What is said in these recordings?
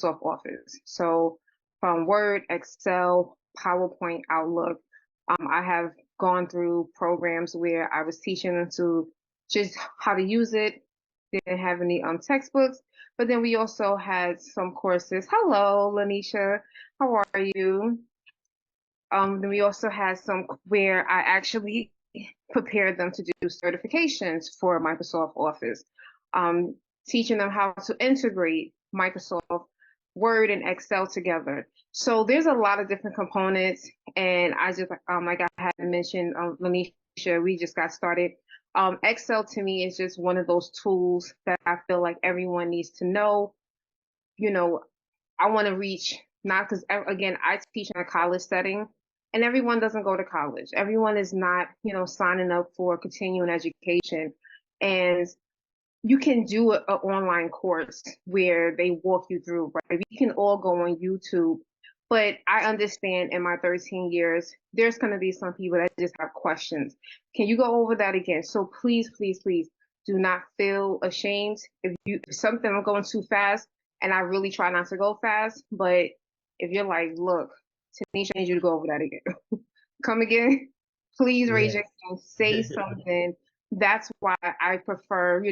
Microsoft Office. So from Word, Excel, PowerPoint, Outlook, I have gone through programs where I was teaching them to just how to use it. Didn't have any textbooks, but then we also had some courses. Hello, Lanisha, how are you? Then we also had some where I actually prepared them to do certifications for Microsoft Office, um, teaching them how to integrate Microsoft Word and Excel together. So there's a lot of different components, and I just like I had mentioned, Lanisha, we just got started. Excel to me is just one of those tools that I feel like everyone needs to know. You know, I want to reach, not because, again, I teach in a college setting, and everyone doesn't go to college. Everyone is not, signing up for continuing education. And you can do an online course where they walk you through, right? We can all go on YouTube. But I understand in my 13 years, there's going to be some people that just have questions. Can you go over that again? So please, please, please do not feel ashamed. If something I'm going too fast, and I really try not to go fast, but if you're like, look, Tanisha, I need you to go over that again. Come again? Please raise your Yes. hand, say something. That's why I prefer,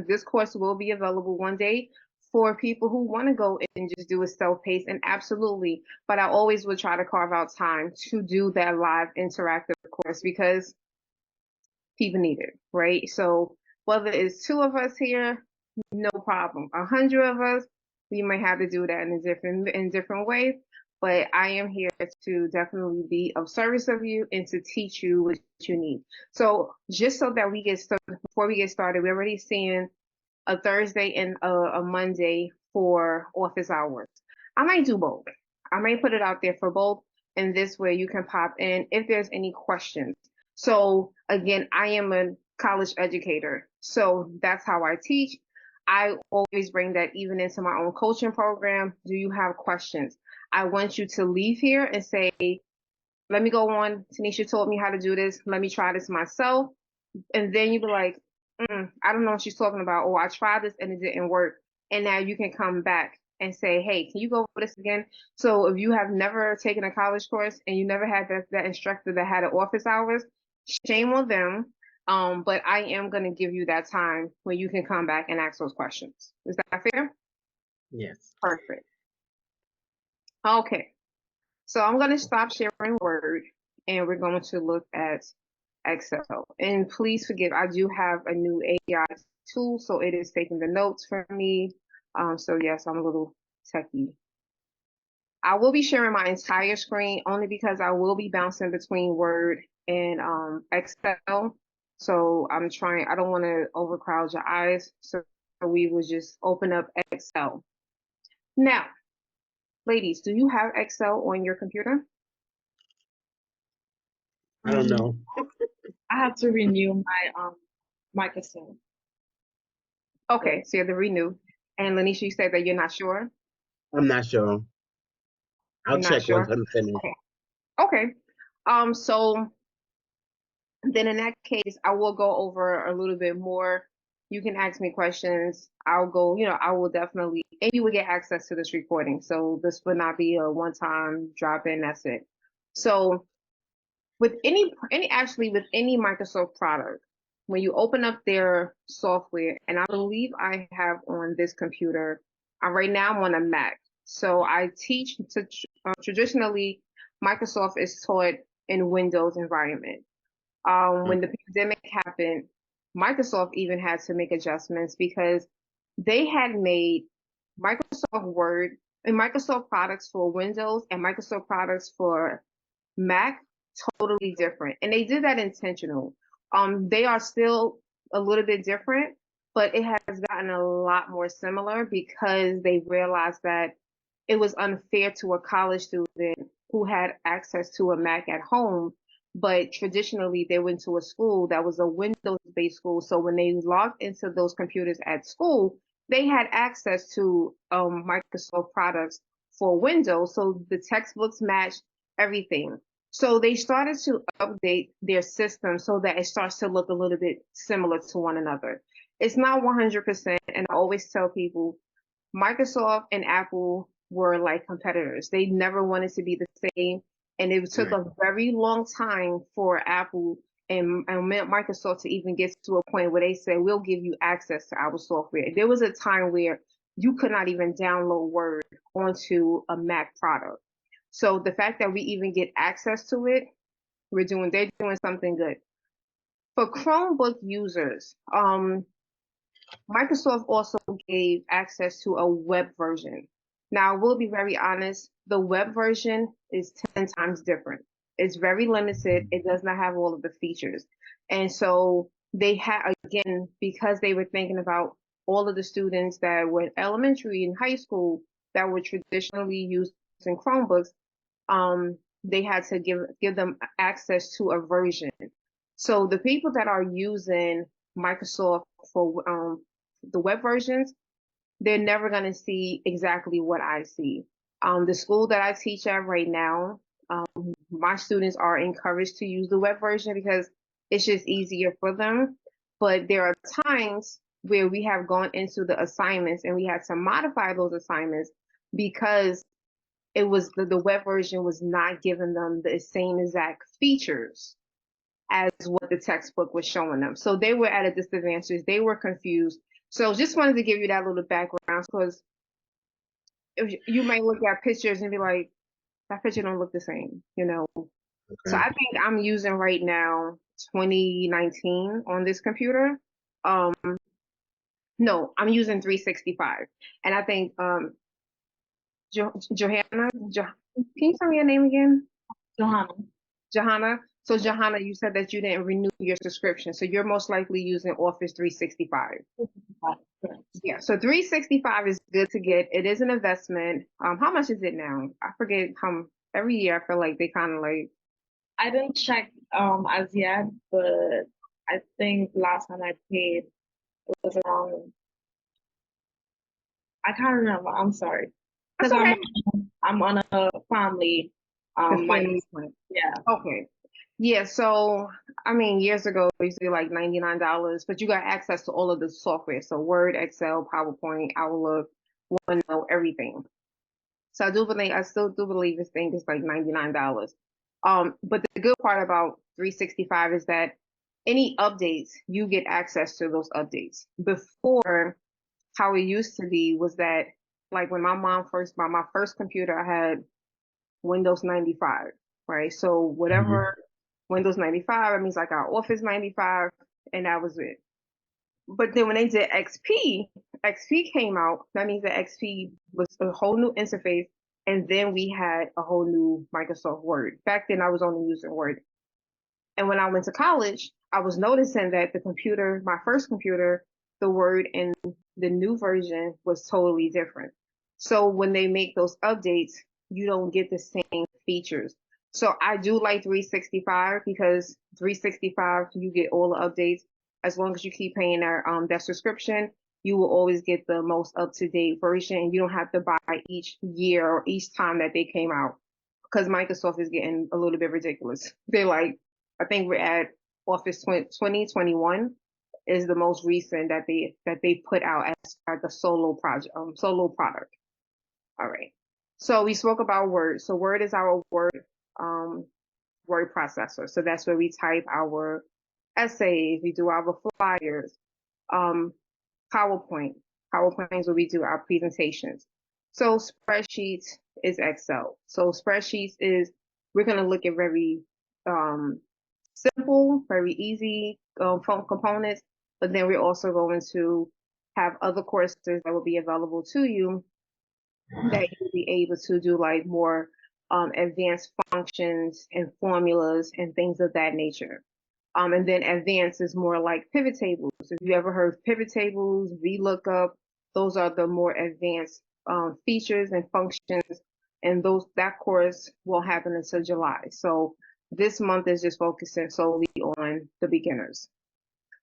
this course will be available one day for people who want to go and just do a self-paced, and absolutely. But I always would try to carve out time to do that live interactive course because people need it, right? So whether it's two of us here, no problem. 100 of us, we might have to do that in different ways. But I am here to definitely be of service of you and to teach you what you need. So just so that we get started, before we get started, we're already seeing a Thursday and a Monday for office hours. I might do both. I might put it out there for both, and this way you can pop in if there's any questions. So again, I am a college educator, so that's how I teach. I always bring that even into my own coaching program. Do you have questions? I want you to leave here and say, let me go on. Tanisha told me how to do this. Let me try this myself. And then you be like, I don't know what she's talking about. Or I tried this and it didn't work. And now you can come back and say, hey, can you go over this again? So if you have never taken a college course and you never had that instructor that had an office hours, shame on them. But I am going to give you that time where you can come back and ask those questions. Is that fair? Yes. Perfect. Okay. So I'm going to stop sharing Word and we're going to look at Excel. And please forgive, I do have a new AI tool, so it is taking the notes for me. So yes, I'm a little techie. I will be sharing my entire screen only because I will be bouncing between Word and Excel. So I don't want to overcrowd your eyes. So we will just open up Excel. Now, ladies, do you have Excel on your computer? I don't know. I have to renew my Microsoft. Okay, so you have to renew. And Lanisha, you said that you're not sure? I'm not sure. I'll You're not check once sure? I'm finished. Okay. Okay. So then in that case, I will go over a little bit more. You can ask me questions. I'll go, I will definitely, and you will get access to this recording. So this would not be a one-time drop in, that's it. So with actually with any Microsoft product, when you open up their software, and I believe I have on this computer, right now I'm on a Mac. So I teach traditionally, Microsoft is taught in Windows environment. When the pandemic happened, Microsoft even had to make adjustments because they had made Microsoft Word and Microsoft products for Windows and Microsoft products for Mac totally different. And they did that intentional. They are still a little bit different, but it has gotten a lot more similar because they realized that it was unfair to a college student who had access to a Mac at home, but traditionally they went to a school that was a Windows-based school. So when they logged into those computers at school, they had access to Microsoft products for Windows. So the textbooks matched everything. So they started to update their system so that it starts to look a little bit similar to one another. It's not 100%, and I always tell people Microsoft and Apple were like competitors. They never wanted to be the same. And it took Right. a very long time for Apple and Microsoft to even get to a point where they said, we'll give you access to our software. There was a time where you could not even download Word onto a Mac product. So the fact that we even get access to it, they're doing something good. For Chromebook users, Microsoft also gave access to a web version. Now, we'll be very honest, the web version is 10 times different. It's very limited. It does not have all of the features. And so they had, again, because they were thinking about all of the students that were in elementary and high school that were traditionally using Chromebooks, they had to give them access to a version. So the people that are using Microsoft for the web versions, they're never going to see exactly what I see. The school that I teach at right now, my students are encouraged to use the web version because it's just easier for them. But there are times where we have gone into the assignments and we had to modify those assignments because it was the web version was not giving them the same exact features as what the textbook was showing them. So they were at a disadvantage. They were confused. So just wanted to give you that little background because you might look at pictures and be like, that picture don't look the same, you know. So Okay. I think I'm using right now 2019 on this computer. Um, no, I'm using 365. And I think Johanna, can you tell me your name again? Johanna. Johanna. So Johanna, you said that you didn't renew your subscription. So you're most likely using Office 365. Correct. Yeah, so 365 is good to get. It is an investment. How much is it now? I forget how every year I feel like they kind of like I didn't check as yet, but I think last time I paid it was around, I can't remember. I'm sorry. that's Because okay. I'm on a family The my family plan. yeah. Okay. Yeah, so I mean years ago it used to be like $99, but you got access to all of the software. So Word, Excel, PowerPoint, Outlook, OneNote, everything. So I still do believe this thing is like $99. But the good part about 365 is that any updates, you get access to those updates. Before, how it used to be was that like when my first computer, I had Windows 95, right? So Mhm. whatever Windows 95, it means like our Office 95, and that was it. But then when they did XP came out. That means that XP was a whole new interface, and then we had a whole new Microsoft Word. Back then, I was only using Word. And when I went to college, I was noticing that my first computer, the Word in the new version was totally different. So when they make those updates, you don't get the same features. So I do like 365 because 365, you get all the updates. As long as you keep paying that subscription, you will always get the most up-to-date version, and you don't have to buy each year or each time that they came out because Microsoft is getting a little bit ridiculous. They're like, I think we're at Office 2021 is the most recent that they put out as like a solo product. All right. So we spoke about Word. So Word is our um, word processor. So that's where we type our essays, we do our flyers. Um, PowerPoint. PowerPoint is where we do our presentations. So spreadsheets is Excel. So spreadsheets is we're going to look at very um, simple, very easy components, but then we're also going to have other courses that will be available to you that you'll be able to do like more advanced functions and formulas and things of that nature. And then advanced is more like pivot tables. If you ever heard pivot tables, VLOOKUP, those are the more advanced features and functions. And that course won't happen until July. So this month is just focusing solely on the beginners.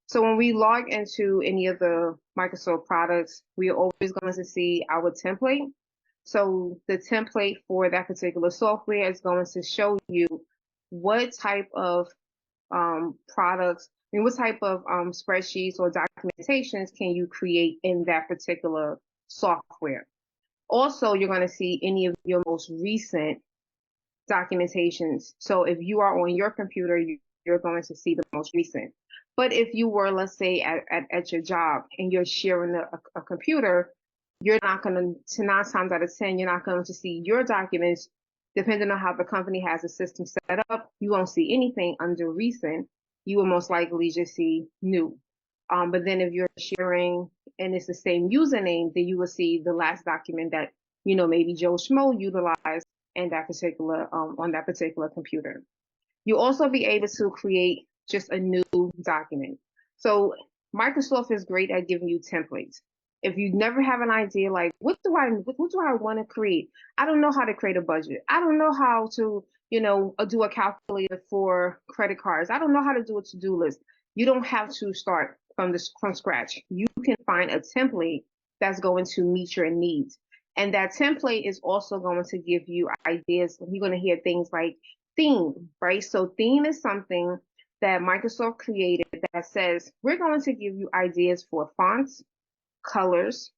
So when we log into any of the Microsoft products, we are always going to see our template. So the template for that particular software is going to show you what type of products, what type of spreadsheets or documentations can you create in that particular software. Also, you're going to see any of your most recent documentations. So if you are on your computer, you're going to see the most recent. But if you were, let's say, at your job and you're sharing a computer, you're not going to 9 times out of 10, you're not going to see your documents. Depending on how the company has a system set up, you won't see anything under recent. You will most likely just see new. But then if you're sharing and it's the same username, then you will see the last document that, maybe Joe Schmo utilized in that particular, on that particular computer. You'll also be able to create just a new document. So Microsoft is great at giving you templates. If you never have an idea, like, what do I want to create? I don't know how to create a budget. I don't know how to, do a calculator for credit cards. I don't know how to do a to-do list. You don't have to start from scratch. You can find a template that's going to meet your needs. And that template is also going to give you ideas. You're going to hear things like theme, right? So theme is something that Microsoft created that says, we're going to give you ideas for fonts, colors,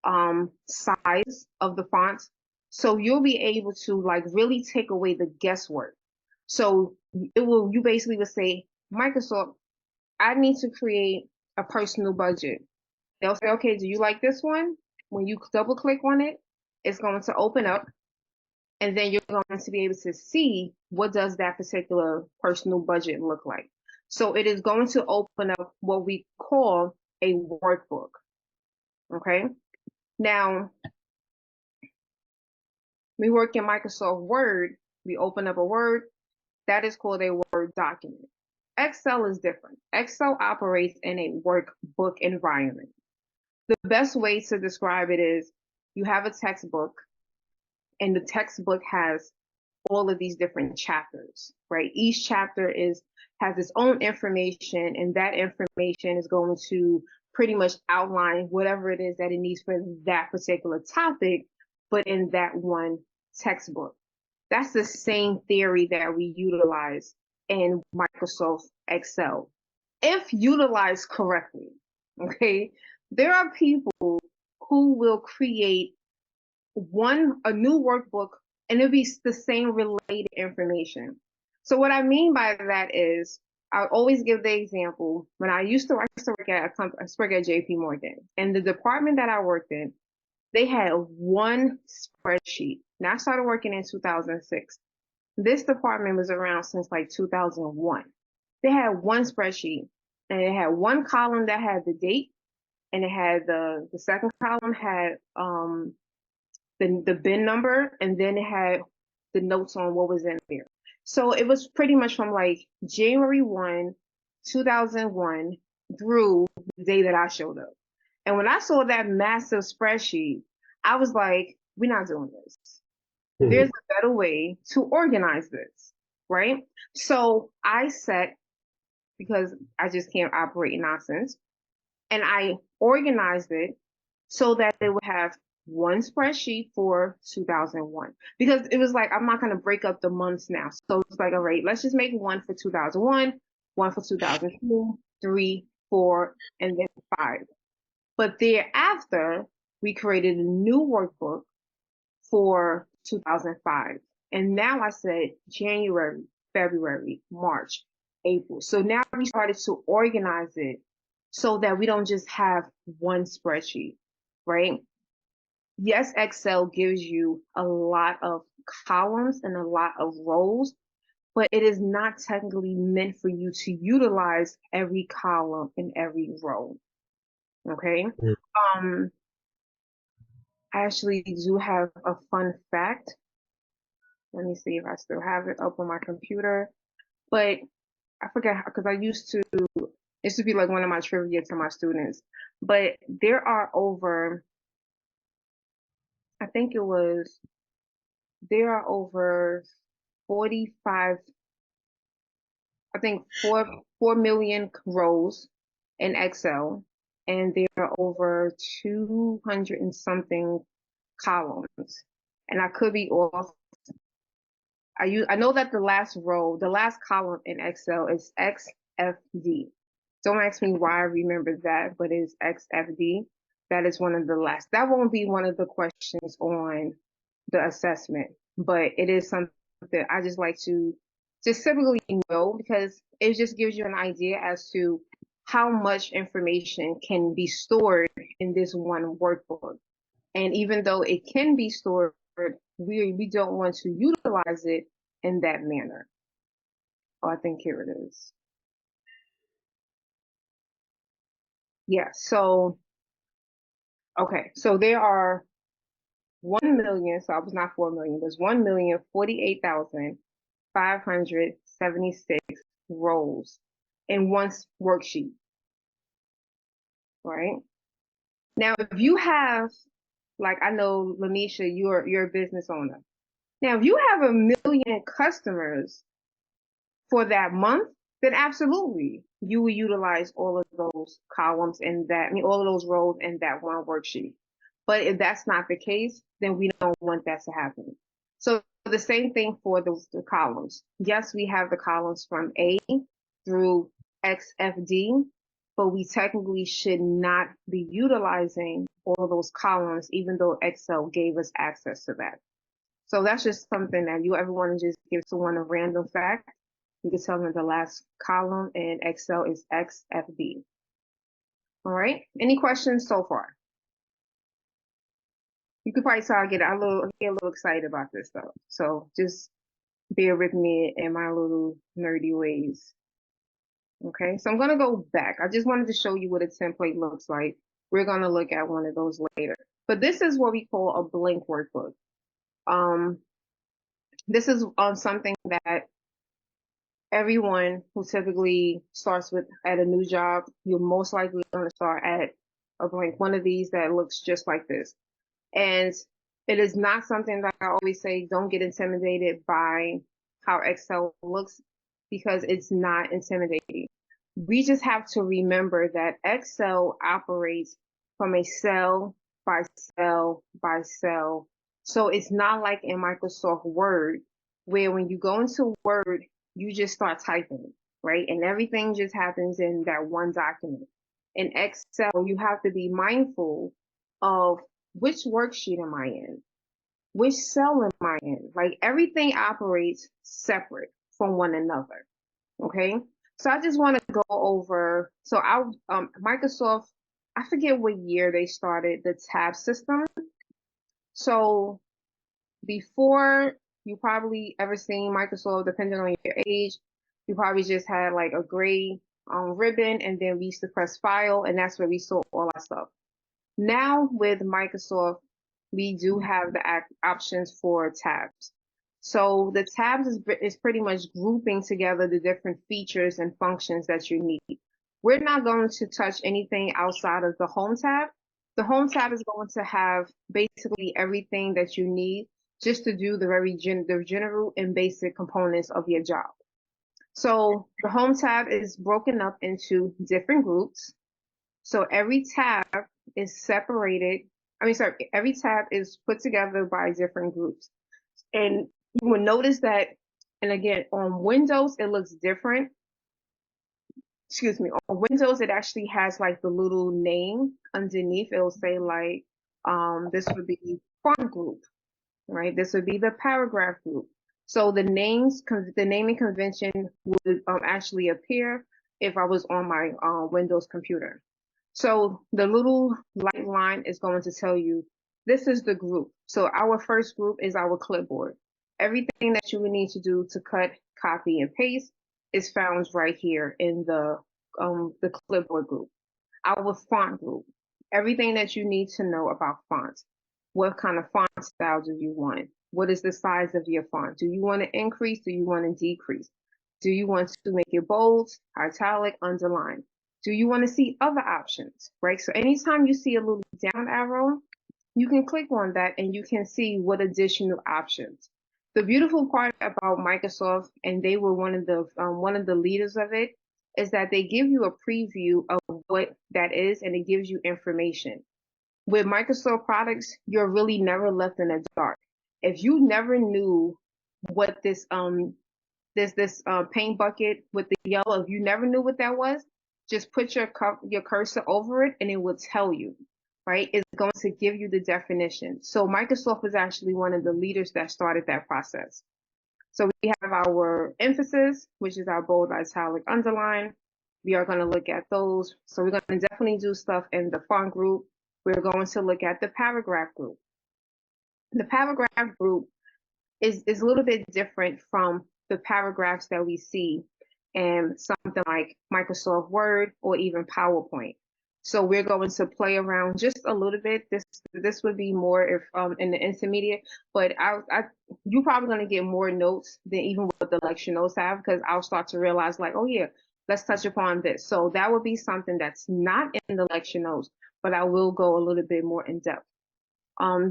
size of the fonts. So you'll be able to like really take away the guesswork. So you basically would say, Microsoft, I need to create a personal budget. They'll say, okay, do you like this one? When you double click on it, it's going to open up, and then you're going to be able to see what does that particular personal budget look like. So it is going to open up what we call a workbook. Okay. Now, we work in Microsoft Word. We open up a Word. That is called a Word document. Excel is different. Excel operates in a workbook environment. The best way to describe it is you have a textbook, and the textbook has all of these different chapters, right? Each chapter has its own information, and that information is going to pretty much outline whatever it is that it needs for that particular topic, but in that one textbook. That's the same theory that we utilize in Microsoft Excel, if utilized correctly. Okay, there are people who will create a new workbook, and it'll be the same related information. So what I mean by that is, I always give the example. When I used to work at JP Morgan, and the department that I worked in, they had one spreadsheet. Now I started working in 2006. This department was around since like 2001. They had one spreadsheet, and it had one column that had the date, and it had the second column had the bin number, and then it had the notes on what was in there. So it was pretty much from like January 1, 2001 through the day that I showed up. And when I saw that massive spreadsheet, I was like, we're not doing this. There's a better way to organize this, right? So I set, because I just can't operate in nonsense, and I organized it so that it would have one spreadsheet for 2001, because it was like, I'm not going to break up the months now. So it's like, all right, let's just make one for 2001, one for 2002, 3, 4, and then 5. But thereafter, we created a new workbook for 2005. And now I said January, February, March, April. So now we started to organize it so that we don't just have one spreadsheet, right? Yes, Excel gives you a lot of columns and a lot of rows, but it is not technically meant for you to utilize every column and every row. Okay. I actually do have a fun fact. Let me see if I still have it up on my computer, but I forget, because it used to be like one of my trivia to my students, but there are over, I think there are over 45, I think 4 million rows in Excel, and there are over 200 and something columns. And I could be off. I know that the last column in Excel is XFD. Don't ask me why I remember that, but it's XFD. That is one of the last. That won't be one of the questions on the assessment, but it is something I just like to just typically know because it just gives you an idea as to how much information can be stored in this one workbook. And even though it can be stored, we don't want to utilize it in that manner. Oh, I think here it is. Yeah, so, okay, so there are 1 million, so I was not 4 million, there's 1,048,576 rows in one worksheet, right? Now, if you have, like I know, Lanisha, you're a business owner. Now, if you have 1 million customers for that month, then absolutely you will utilize all of those columns in that, I mean, all of those rows in that one worksheet. But if that's not the case, then we don't want that to happen. So the same thing for the columns. Yes, we have the columns from A through XFD, but we technically should not be utilizing all of those columns, even though Excel gave us access to that. So that's just something that you ever want to just give someone a random fact. You can tell them the last column in Excel is XFD. All right. Any questions so far? You could probably tell I get a little excited about this stuff. So just bear with me in my little nerdy ways. Okay, so I'm gonna go back. I just wanted to show you what a template looks like. We're gonna look at one of those later. But this is what we call a blank workbook. This is something that everyone who typically starts with at a new job, you're most likely gonna start at a blank one of these that looks just like this. And it is not something that I always say, don't get intimidated by how Excel looks because it's not intimidating. We just have to remember that Excel operates from a cell by cell by cell. So it's not like in Microsoft Word, where when you go into Word, you just start typing, right? And everything just happens in that one document. In Excel, you have to be mindful of which worksheet am I in? Which cell am I in? Like everything operates separate from one another. Okay. So I just want to go over, so Microsoft, I forget what year they started the tab system. So before you probably ever seen Microsoft, depending on your age, you probably just had like a gray ribbon and then we used to press file and that's where we saw all our stuff. Now with Microsoft, we do have the options for tabs. So the tabs is pretty much grouping together the different features and functions that you need. We're not going to touch anything outside of the Home tab. The Home tab is going to have basically everything that you need just to do the very general and basic components of your job. So the Home tab is broken up into different groups. So every tab is separated. Every tab is put together by different groups. And you will notice that, and again, on Windows, it looks different. Excuse me, on Windows, it actually has like the little name underneath. It'll say like, this would be font group, right? This would be the paragraph group. So the naming convention would actually appear if I was on my Windows computer. So the little light line is going to tell you this is the group. So our first group is our clipboard. Everything that you would need to do to cut, copy, and paste is found right here in the clipboard group. Our font group. Everything that you need to know about fonts. What kind of font style do you want? What is the size of your font? Do you want to increase? Do you want to decrease? Do you want to make it bold, italic, underline? Do you want to see other options, right? So anytime you see a little down arrow, you can click on that and you can see what additional options. The beautiful part about Microsoft, and they were one of the leaders of it, is that they give you a preview of what that is and it gives you information. With Microsoft products, you're really never left in the dark. If you never knew what this paint bucket with the yellow, if you never knew what that was, just put your cursor over it and it will tell you, right, is going to give you the definition. So Microsoft was actually one of the leaders that started that process. So we have our emphasis, which is our bold, italic, underline. We are going to look at those. So we're going to definitely do stuff in the font group. We're going to look at the paragraph group. The paragraph group is a little bit different from the paragraphs that we see in something like Microsoft Word or even PowerPoint. So we're going to play around just a little bit. This would be more if in the intermediate, but you're probably going to get more notes than even what the lecture notes have, because I'll start to realize like, oh yeah, let's touch upon this. So that would be something that's not in the lecture notes, but I will go a little bit more in depth.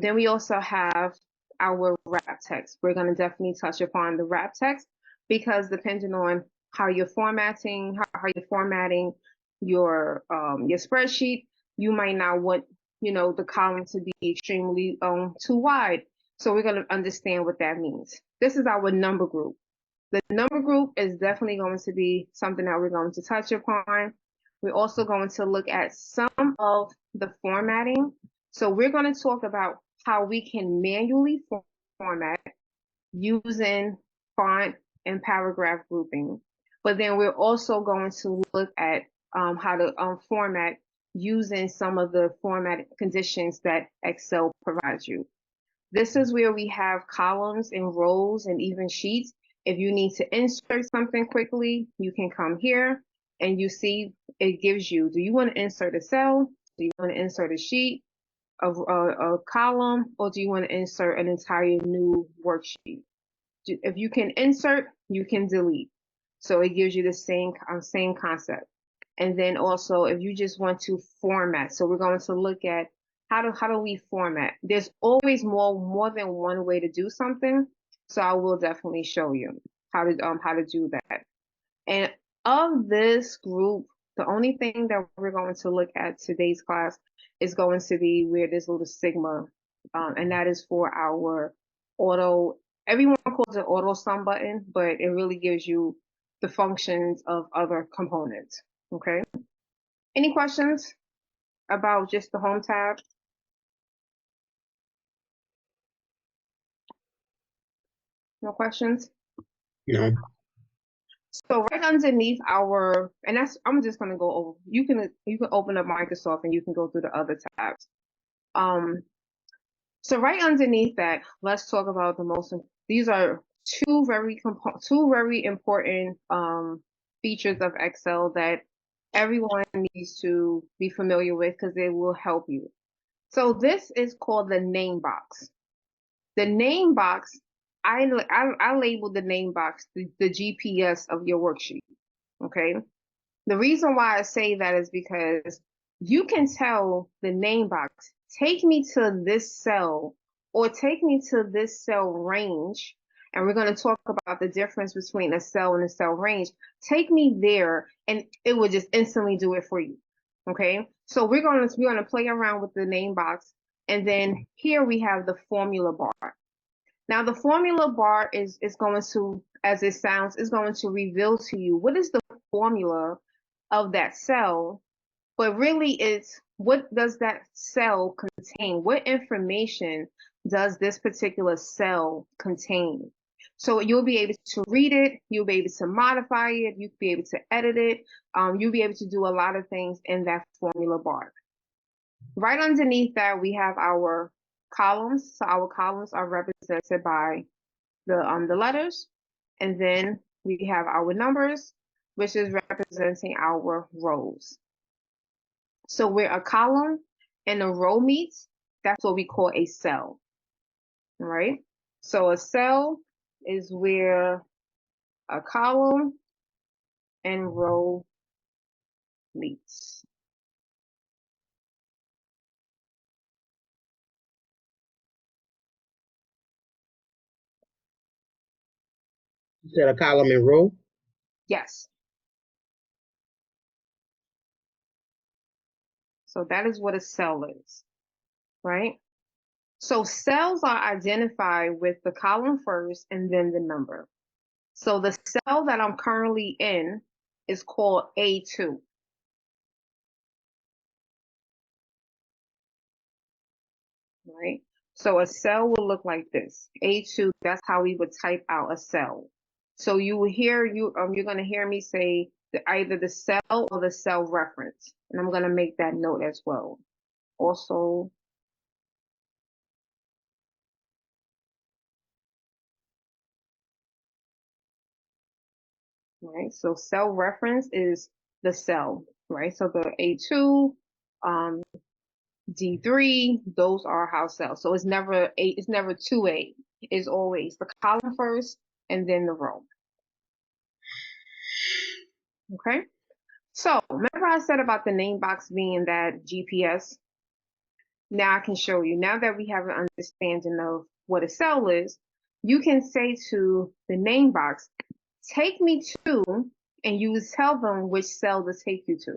Then we also have our wrap text. We're going to definitely touch upon the wrap text, because depending on how you're formatting, how you're formatting your spreadsheet, you might not want, the column to be extremely too wide. So we're going to understand what that means. This is our number group. The number group is definitely going to be something that we're going to touch upon. We're also going to look at some of the formatting. So we're going to talk about how we can manually format using font and paragraph grouping. But then we're also going to look at how to format using some of the format conditions that Excel provides you. This is where we have columns and rows and even sheets. If you need to insert something quickly, you can come here and you see it gives you, do you want to insert a cell? Do you want to insert a sheet, a column, or do you want to insert an entire new worksheet? If you can insert, you can delete. So it gives you the same concept. And then also if you just want to format, so we're going to look at how do we format? There's always more than one way to do something. So I will definitely show you how to do that. And of this group, the only thing that we're going to look at today's class is going to be where this little sigma, and that is for our auto. Everyone calls it auto sum button, but it really gives you the functions of other components. Okay. Any questions about just the home tab? No questions? No. So right underneath our, and I'm just gonna go over. You can open up Microsoft and you can go through the other tabs. So right underneath that, let's talk about the most. These are two very important features of Excel that everyone needs to be familiar with, because they will help you. So this is called the name box. The name box, I labeled the name box the GPS of your worksheet. Okay. The reason why I say that is because you can tell the name box, take me to this cell or take me to this cell range. And we're going to talk about the difference between a cell and a cell range. Take me there and it will just instantly do it for you. Okay. So we're going to play around with the name box. And then here we have the formula bar. Now the formula bar is going to, as it sounds, is going to reveal to you what is the formula of that cell, but really it's what does that cell contain? What information does this particular cell contain? So you'll be able to read it, you'll be able to modify it, you'll be able to edit it, you'll be able to do a lot of things in that formula bar. Right underneath that, we have our columns. So our columns are represented by the letters, and then we have our numbers, which is representing our rows. So where a column and a row meets, that's what we call a cell. All right. So a cell is where a column and row meets. You said a column and row? Yes. So that is what a cell is, right? So cells are identified with the column first and then the number. So the cell that I'm currently in is called A2. right? So a cell will look like this. A2, that's how we would type out a cell. So you're going to hear me say either the cell or the cell reference. And I'm going to make that note as well. Also, right? So cell reference is the cell, right? So the A2, D3, those are house cells. So it's never 2A. It's always the column first and then the row. Okay. So remember I said about the name box being that GPS? Now I can show you. Now that we have an understanding of what a cell is, you can say to the name box, take me to, and you would tell them which cell to take you to.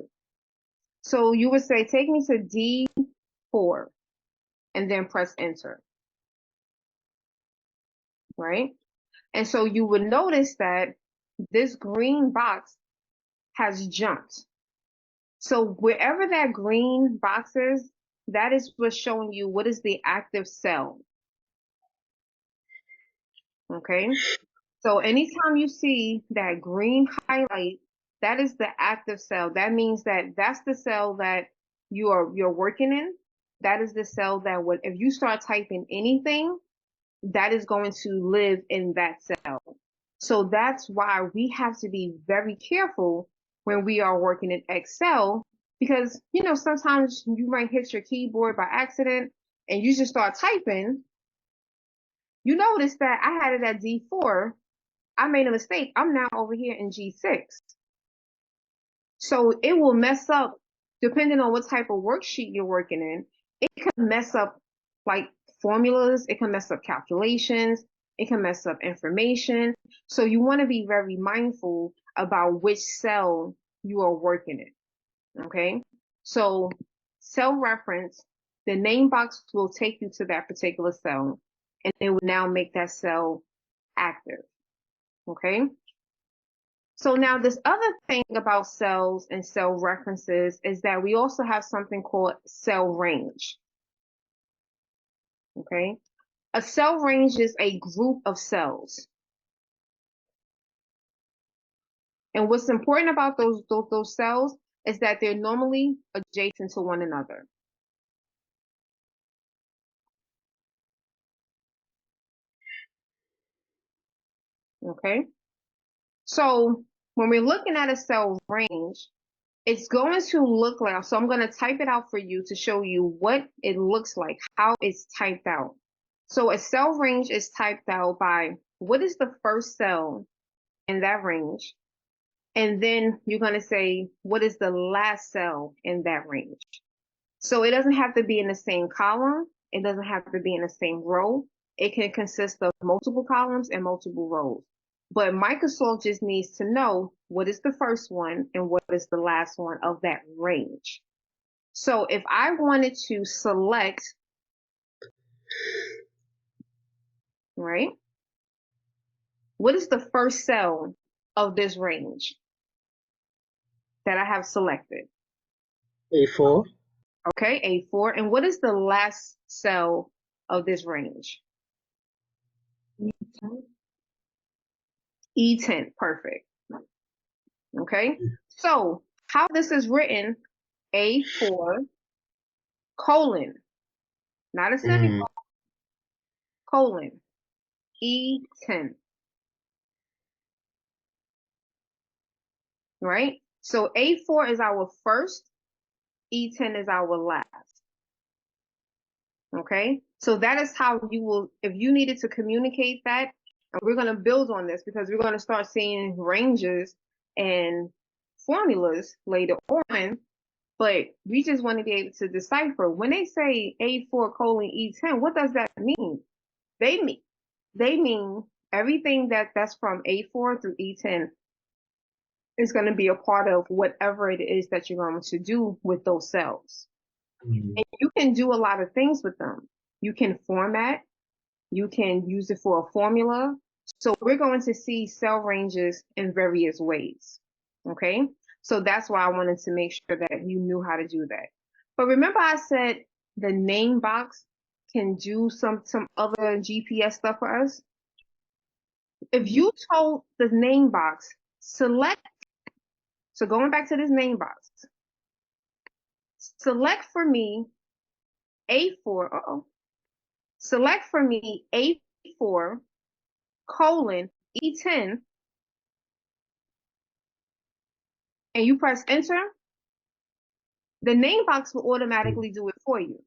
So you would say, take me to D4, and then press enter, right? And so you would notice that this green box has jumped. So wherever that green box is, that is what's showing you what is the active cell. Okay. So anytime you see that green highlight, that is the active cell. That means that that's the cell that you're working in. That is the cell that if you start typing anything, that is going to live in that cell. So that's why we have to be very careful when we are working in Excel, because sometimes you might hit your keyboard by accident and you just start typing. You notice that I had it at D4. I made a mistake. I'm now over here in G6. So it will mess up depending on what type of worksheet you're working in. It can mess up like formulas. It can mess up calculations. It can mess up information. So you want to be very mindful about which cell you are working in. Okay. So cell reference, the name box will take you to that particular cell, and it will now make that cell active. Okay. So now this other thing about cells and cell references is that we also have something called cell range. Okay. A cell range is a group of cells. And what's important about those cells is that they're normally adjacent to one another. Okay. So when we're looking at a cell range, it's going to look like, so I'm going to type it out for you to show you what it looks like, how it's typed out. So a cell range is typed out by what is the first cell in that range? And then you're going to say, what is the last cell in that range? So it doesn't have to be in the same column. It doesn't have to be in the same row. It can consist of multiple columns and multiple rows. But Microsoft just needs to know what is the first one and what is the last one of that range. So if I wanted to select, right, what is the first cell of this range that I have selected? A4. Okay, A4. And what is the last cell of this range? E10, perfect. Okay, so how this is written, A4 colon, not a semicolon, colon, E10, right? So A4 is our first, E10 is our last. Okay, so that is how you will, if you needed to communicate that, and we're going to build on this because we're going to start seeing ranges and formulas later on, but we just want to be able to decipher when they say A4 colon E10, what does that mean? They mean everything that's from A4 through E10 is going to be a part of whatever it is that you're going to do with those cells. And you can do a lot of things with them. You can format, you can use it for a formula. So we're going to see cell ranges in various ways. Okay, so that's why I wanted to make sure that you knew how to do that. But remember I said the name box can do some other GPS stuff for us. If you told the name box, select, so going back to this name box, select for me A4, select for me A4 colon E10, and you press enter, the name box will automatically do it for you.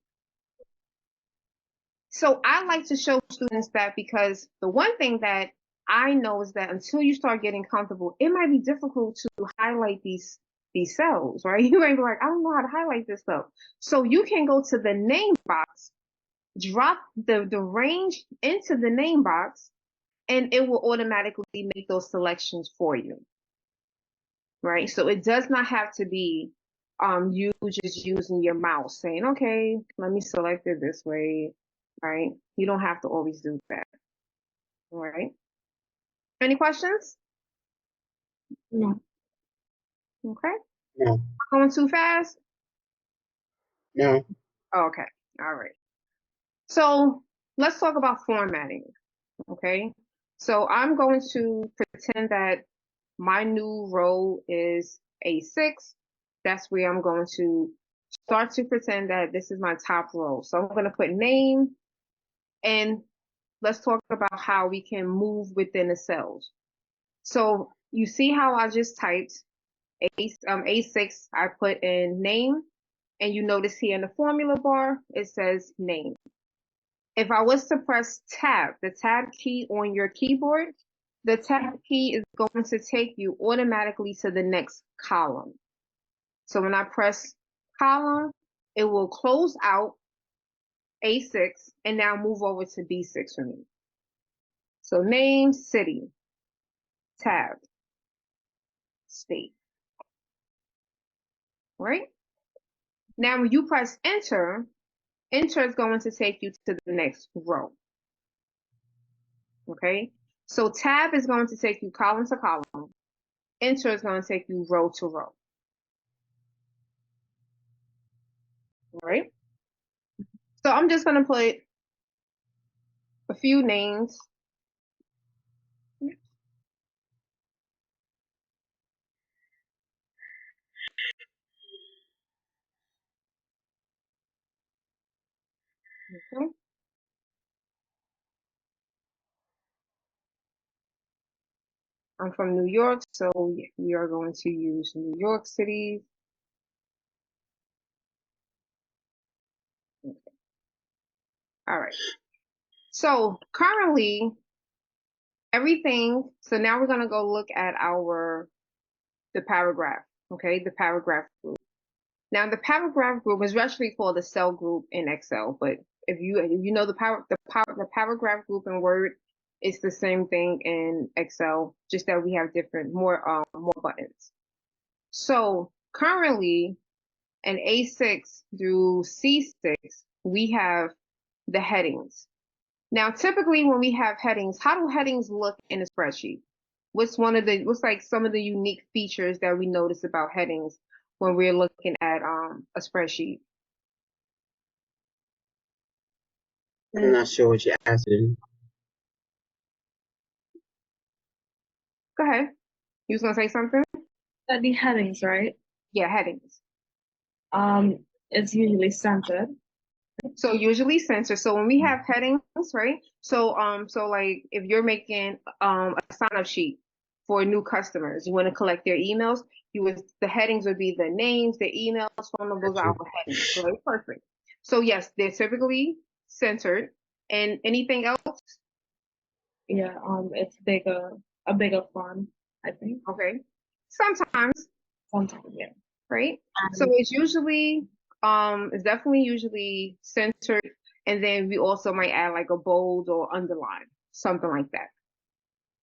So I like to show students that, because the one thing that I know is that until you start getting comfortable, it might be difficult to highlight these cells, right? You might be like, I don't know how to highlight this stuff. So you can go to the name box, drop the range into the name box, and it will automatically make those selections for you, right? So it does not have to be you just using your mouse saying, okay, let me select it this way, right? You don't have to always do that, all right? Any questions? No. Okay. No. Going too fast? No. Okay. All right. So let's talk about formatting. Okay. So I'm going to pretend that my new row is A6. That's where I'm going to start to pretend that this is my top row. So I'm going to put name, and let's talk about how we can move within the cells. So you see how I just typed A6, I put in name, and you notice here in the formula bar, it says name. If I was to press tab, the tab key on your keyboard, the tab key is going to take you automatically to the next column. So when I press column, it will close out A6 and now move over to B6 for me. So name, city, tab, state. Right? Now when you press enter, enter is going to take you to the next row. Okay? So tab is going to take you column to column. Enter is going to take you row to row. All right? So I'm just going to put a few names. Okay. I'm from New York, so we are going to use New York City. Okay. All right. So currently, everything, so now we're going to go look at the paragraph, okay, the paragraph group. Now the paragraph group is actually called a cell group in Excel, but if you know the paragraph group in Word, it's the same thing in Excel, just that we have different more buttons. So currently in A6 through C6, we have the headings. Now typically when we have headings, how do headings look in a spreadsheet? What's like some of the unique features that we notice about headings when we're looking at a spreadsheet? I'm not sure what you're asking. Go ahead. You was gonna say something? The headings, right? Yeah, headings. It's usually centered. So usually censor. So when we have headings, right? So so like if you're making a sign-up sheet for new customers, you want to collect their emails, the headings would be the names, the emails, phone numbers, our headings. Right? Perfect. So yes, they're typically centered. And anything else? Yeah, it's a bigger font, I think. Okay. Sometimes, Sometimes, yeah. right? So it's definitely usually centered, and then we also might add like a bold or underline, something like that.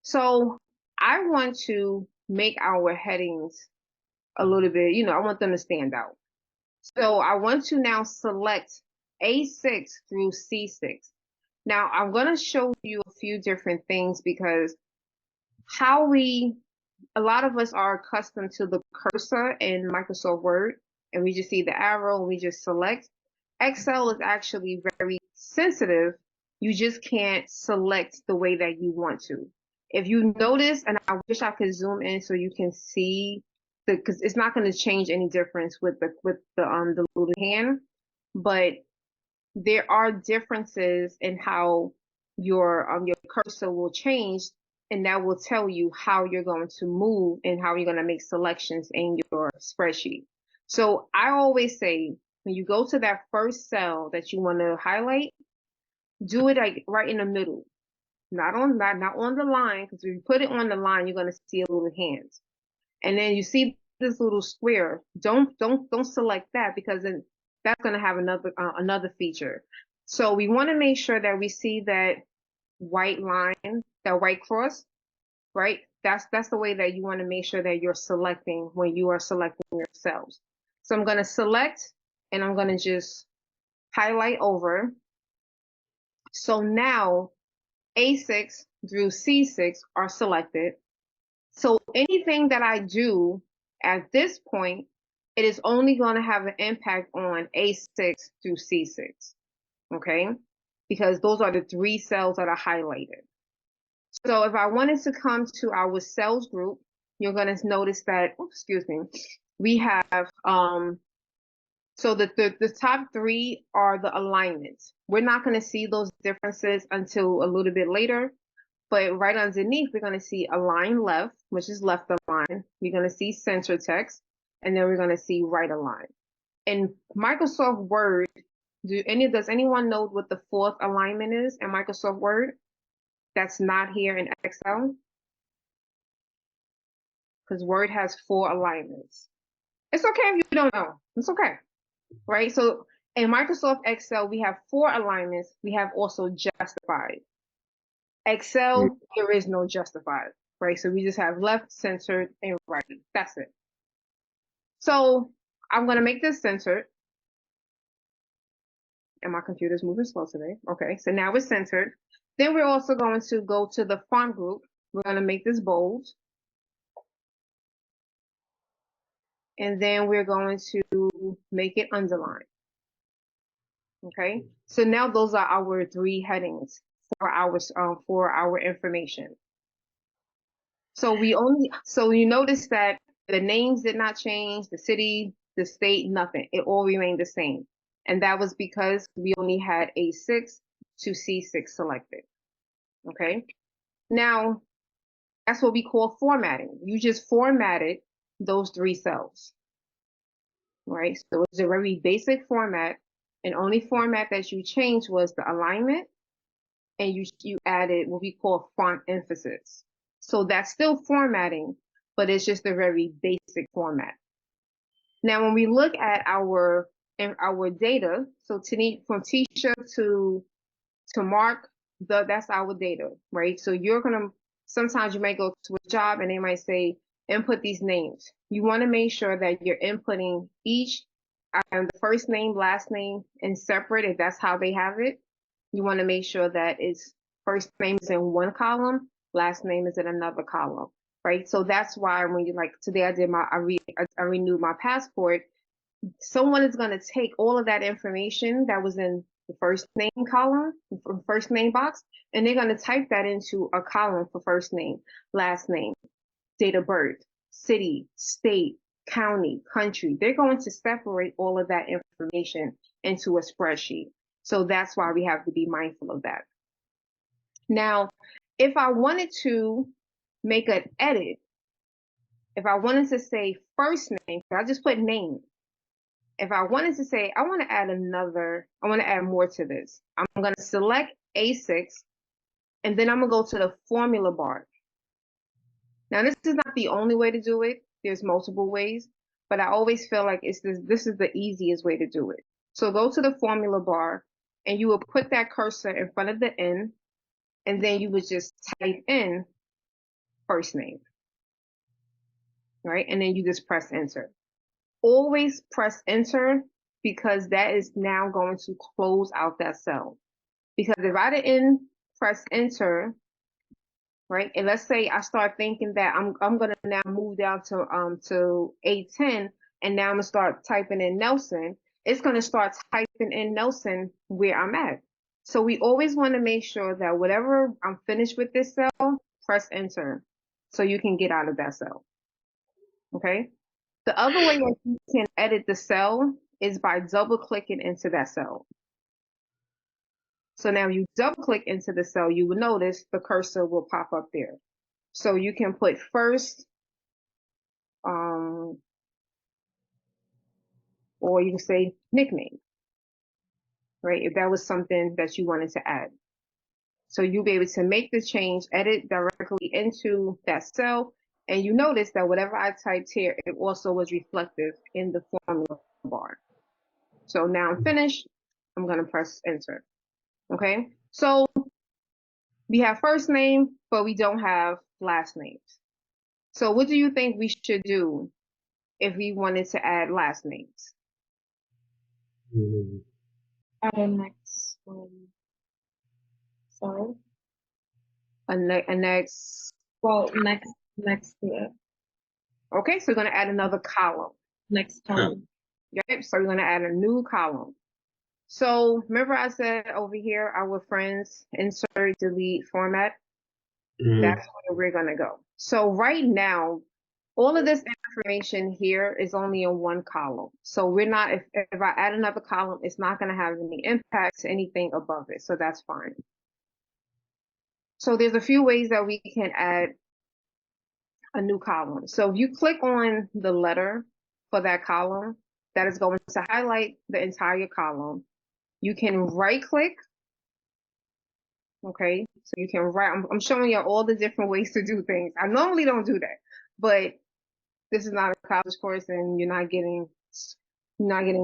So I want to make our headings a little bit, I want them to stand out. So I want to now select A6 through C6. Now I'm going to show you a few different things, because a lot of us are accustomed to the cursor in Microsoft Word, and we just see the arrow and we just select. Excel is actually very sensitive, you just can't select the way that you want to. If you notice, and I wish I could zoom in so you can see because it's not going to change any difference with the little hand, but there are differences in how your cursor will change, and that will tell you how you're going to move and how you're going to make selections in your spreadsheet. So I always say when you go to that first cell that you want to highlight, do it like right in the middle, not on the line, because if you put it on the line, you're going to see a little hand. And then you see this little square. Don't select that, because then that's going to have another feature. So we want to make sure that we see that white line, that white cross, right? That's the way that you want to make sure that you're selecting when you are selecting your cells. So I'm going to select, and I'm going to just highlight over. So now A6 through C6 are selected. So anything that I do at this point, it is only going to have an impact on A6 through C6, okay? Because those are the 3 cells that are highlighted. So if I wanted to come to our cells group, you're going to notice that, we have, so the top 3 are the alignments. We're not going to see those differences until a little bit later. But right underneath, we're going to see align left, which is left align. We're going to see center text, and then we're going to see right align. In Microsoft Word, does anyone know what the 4th alignment is in Microsoft Word? That's not here in Excel, because Word has 4 alignments. It's okay if you don't know. It's okay, right? So in Microsoft Excel, we have 4 alignments. We have also justified. Excel, there is no justified, right? So we just have left, centered, and right. That's it. So I'm going to make this centered. And my computer's moving slow today. Okay, so now it's centered. Then we're also going to go to the font group. We're going to make this bold. And then we're going to make it underlined. Okay, so now those are our 3 headings for our information. So you notice that the names did not change, the city, the state, nothing. It all remained the same. And that was because we only had A6 to C6 selected. Okay. Now, that's what we call formatting. You just formatted those 3 cells. Right? So it's a very basic format, and only format that you changed was the alignment, and you added what we call font emphasis. So that's still formatting, but it's just a very basic format. Now, when we look at our data, so from Tisha to Mark, that's our data, right? So sometimes you might go to a job and they might say, input these names. You want to make sure that you're inputting each, the first name, last name, and separate, if that's how they have it. You want to make sure that it's first name is in one column, last name is in another column, right? So that's why when you today I renewed my passport, someone is going to take all of that information that was in the first name column, first name box, and they're going to type that into a column for first name, last name, date of birth, city, state, county, country. They're going to separate all of that information into a spreadsheet. So that's why we have to be mindful of that. Now, if I wanted to make an edit, if I wanted to say first name, so I just put name. If I wanted to say, I want to add more to this, I'm going to select A6, and then I'm going to go to the formula bar. Now, this is not the only way to do it. There's multiple ways, but I always feel like this is the easiest way to do it. So go to the formula bar, and you will put that cursor in front of the N, and then you would just type in first name, right? And then you just press enter. Always press enter, because that is now going to close out that cell. Because if I didn't press enter, right, and let's say I start thinking that I'm gonna now move down to A10, and now I'm gonna start typing in Nelson, it's gonna start typing in Nelson where I'm at. So we always want to make sure that whatever I'm finished with this cell, press enter so you can get out of that cell. Okay. The other way that you can edit the cell is by double clicking into that cell. So now you double click into the cell, you will notice the cursor will pop up there. So you can put first, or you can say nickname, right? If that was something that you wanted to add. So you'll be able to make the change, edit directly into that cell, and you notice that whatever I typed here, it also was reflective in the formula bar. So now I'm finished. I'm going to press enter. Okay. So we have first name, but we don't have last names. So what do you think we should do if we wanted to add last names? Add a next sorry. Next. Well, next to it. Okay, so we're going to add another column. Next column. Yep, so we're going to add a new column. So remember I said over here, our friends, insert, delete, format. That's where we're going to go. So right now, all of this information here is only in one column. So we're not, if I add another column, it's not going to have any impact to anything above it. So that's fine. So there's a few ways that we can add a new column. So if you click on the letter for that column, that is going to highlight the entire column. You can right click. Okay, so you can write, I'm showing you all the different ways to do things. I normally don't do that, but this is not a college course and you're not getting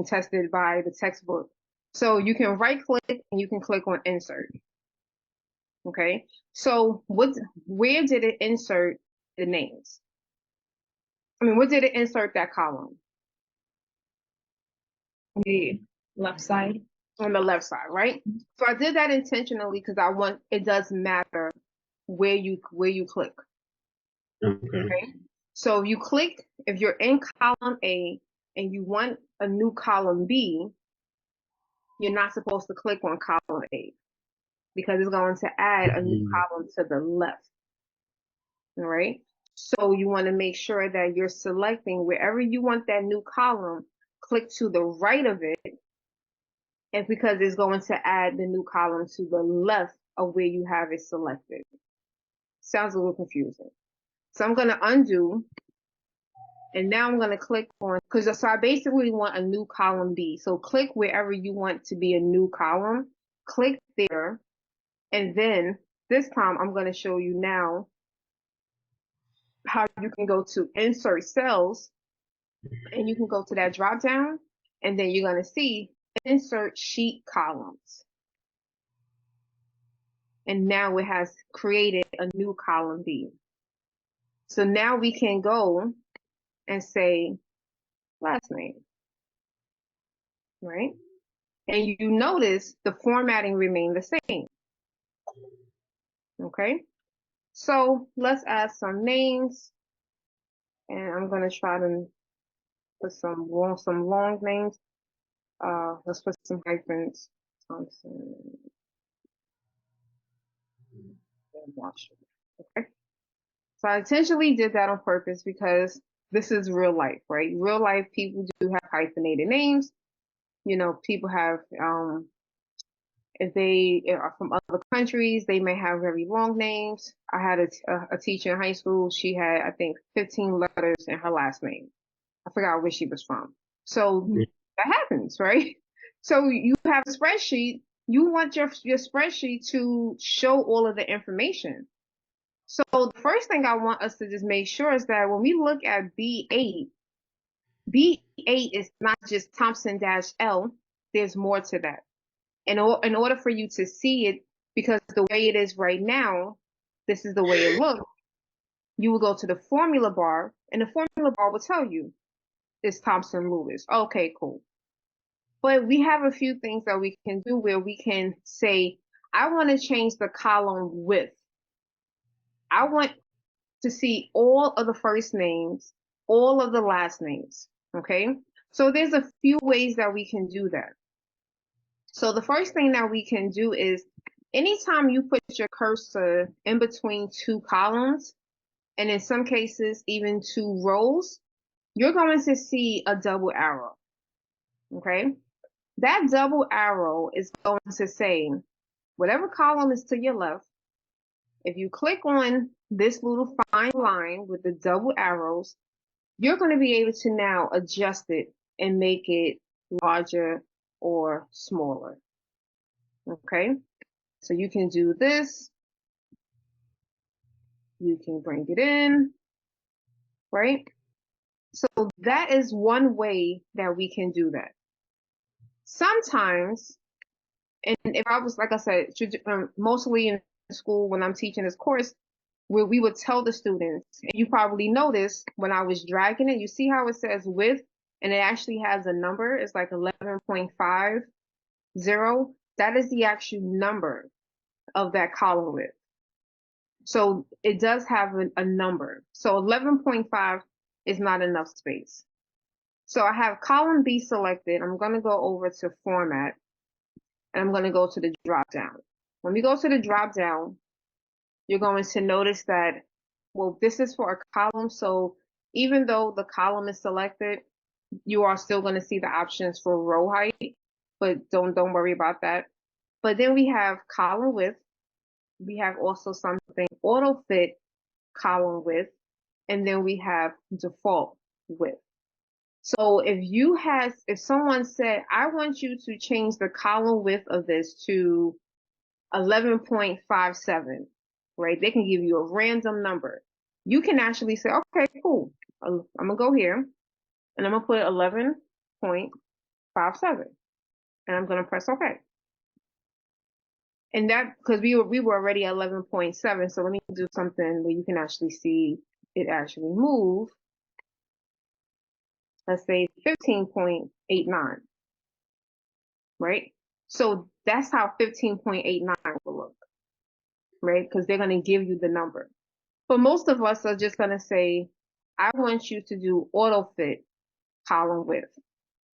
tested by the textbook. So you can right click and you can click on insert. Okay, so where did it insert the names? I mean, where did it insert that column? The left side. On the left side, right? So I did that intentionally because it does matter where you click. Okay. So if you're in column A and you want a new column B, you're not supposed to click on column A because it's going to add a new column to the left. All right. So you want to make sure that you're selecting wherever you want that new column, click to the right of it. And because it's going to add the new column to the left of where you have it selected. Sounds a little confusing. So I'm going to undo. And now I'm going to click on, so I basically want a new column B. So click wherever you want to be a new column. Click there. And then this time I'm going to show you now how you can go to insert cells. And you can go to that drop down. And then you're going to see insert sheet columns. And now it has created a new column B. So now we can go and say last name, right? And you notice the formatting remained the same. Okay, so let's add some names. And I'm going to try to put some long names. Let's put some hyphens. Thompson. Okay. So I intentionally did that on purpose because this is real life, right? Real life people do have hyphenated names. You know, people have, if they are from other countries, they may have very long names. I had a teacher in high school. She had, I think, 15 letters in her last name. I forgot where she was from. So that happens, right? So you have a spreadsheet. You want your spreadsheet to show all of the information. So the first thing I want us to just make sure is that when we look at B8, B8 is not just Thompson-L. There's more to that. In order for you to see it, because the way it is right now, this is the way it looks, you will go to the formula bar, and the formula bar will tell you it's Thompson-Lewis. Okay, cool. But we have a few things that we can do where we can say, I want to change the column width. I want to see all of the first names, all of the last names, okay? So there's a few ways that we can do that. So the first thing that we can do is anytime you put your cursor in between two columns, and in some cases even two rows, you're going to see a double arrow, okay? That double arrow is going to say, whatever column is to your left, if you click on this little fine line with the double arrows, you're going to be able to now adjust it and make it larger or smaller, okay? So you can do this, you can bring it in, right? So that is one way that we can do that. Sometimes, and if I was, like I said, mostly in school when I'm teaching this course, where we would tell the students, and you probably noticed when I was dragging it, you see how it says width, and it actually has a number, it's like 11.50. That is the actual number of that column width. So it does have a number. So 11.5 is not enough space. So I have column B selected. I'm going to go over to format, and I'm going to go to the drop down. When we go to the drop down, you're going to notice that, well, this is for a column. So even though the column is selected, you are still going to see the options for row height, but don't worry about that. But then we have column width. We have also something auto fit column width, and then we have default width. So if someone said, I want you to change the column width of this to 11.57, right? They can give you a random number. You can actually say, okay, cool. I'm gonna go here and I'm gonna put 11.57 and I'm gonna press okay. And that, because we were already at 11.7, so let me do something where you can actually see it actually move. Let's say 15.89, right? So that's how 15.89 will look, right? Because they're going to give you the number. But most of us are just going to say, I want you to do auto fit column width.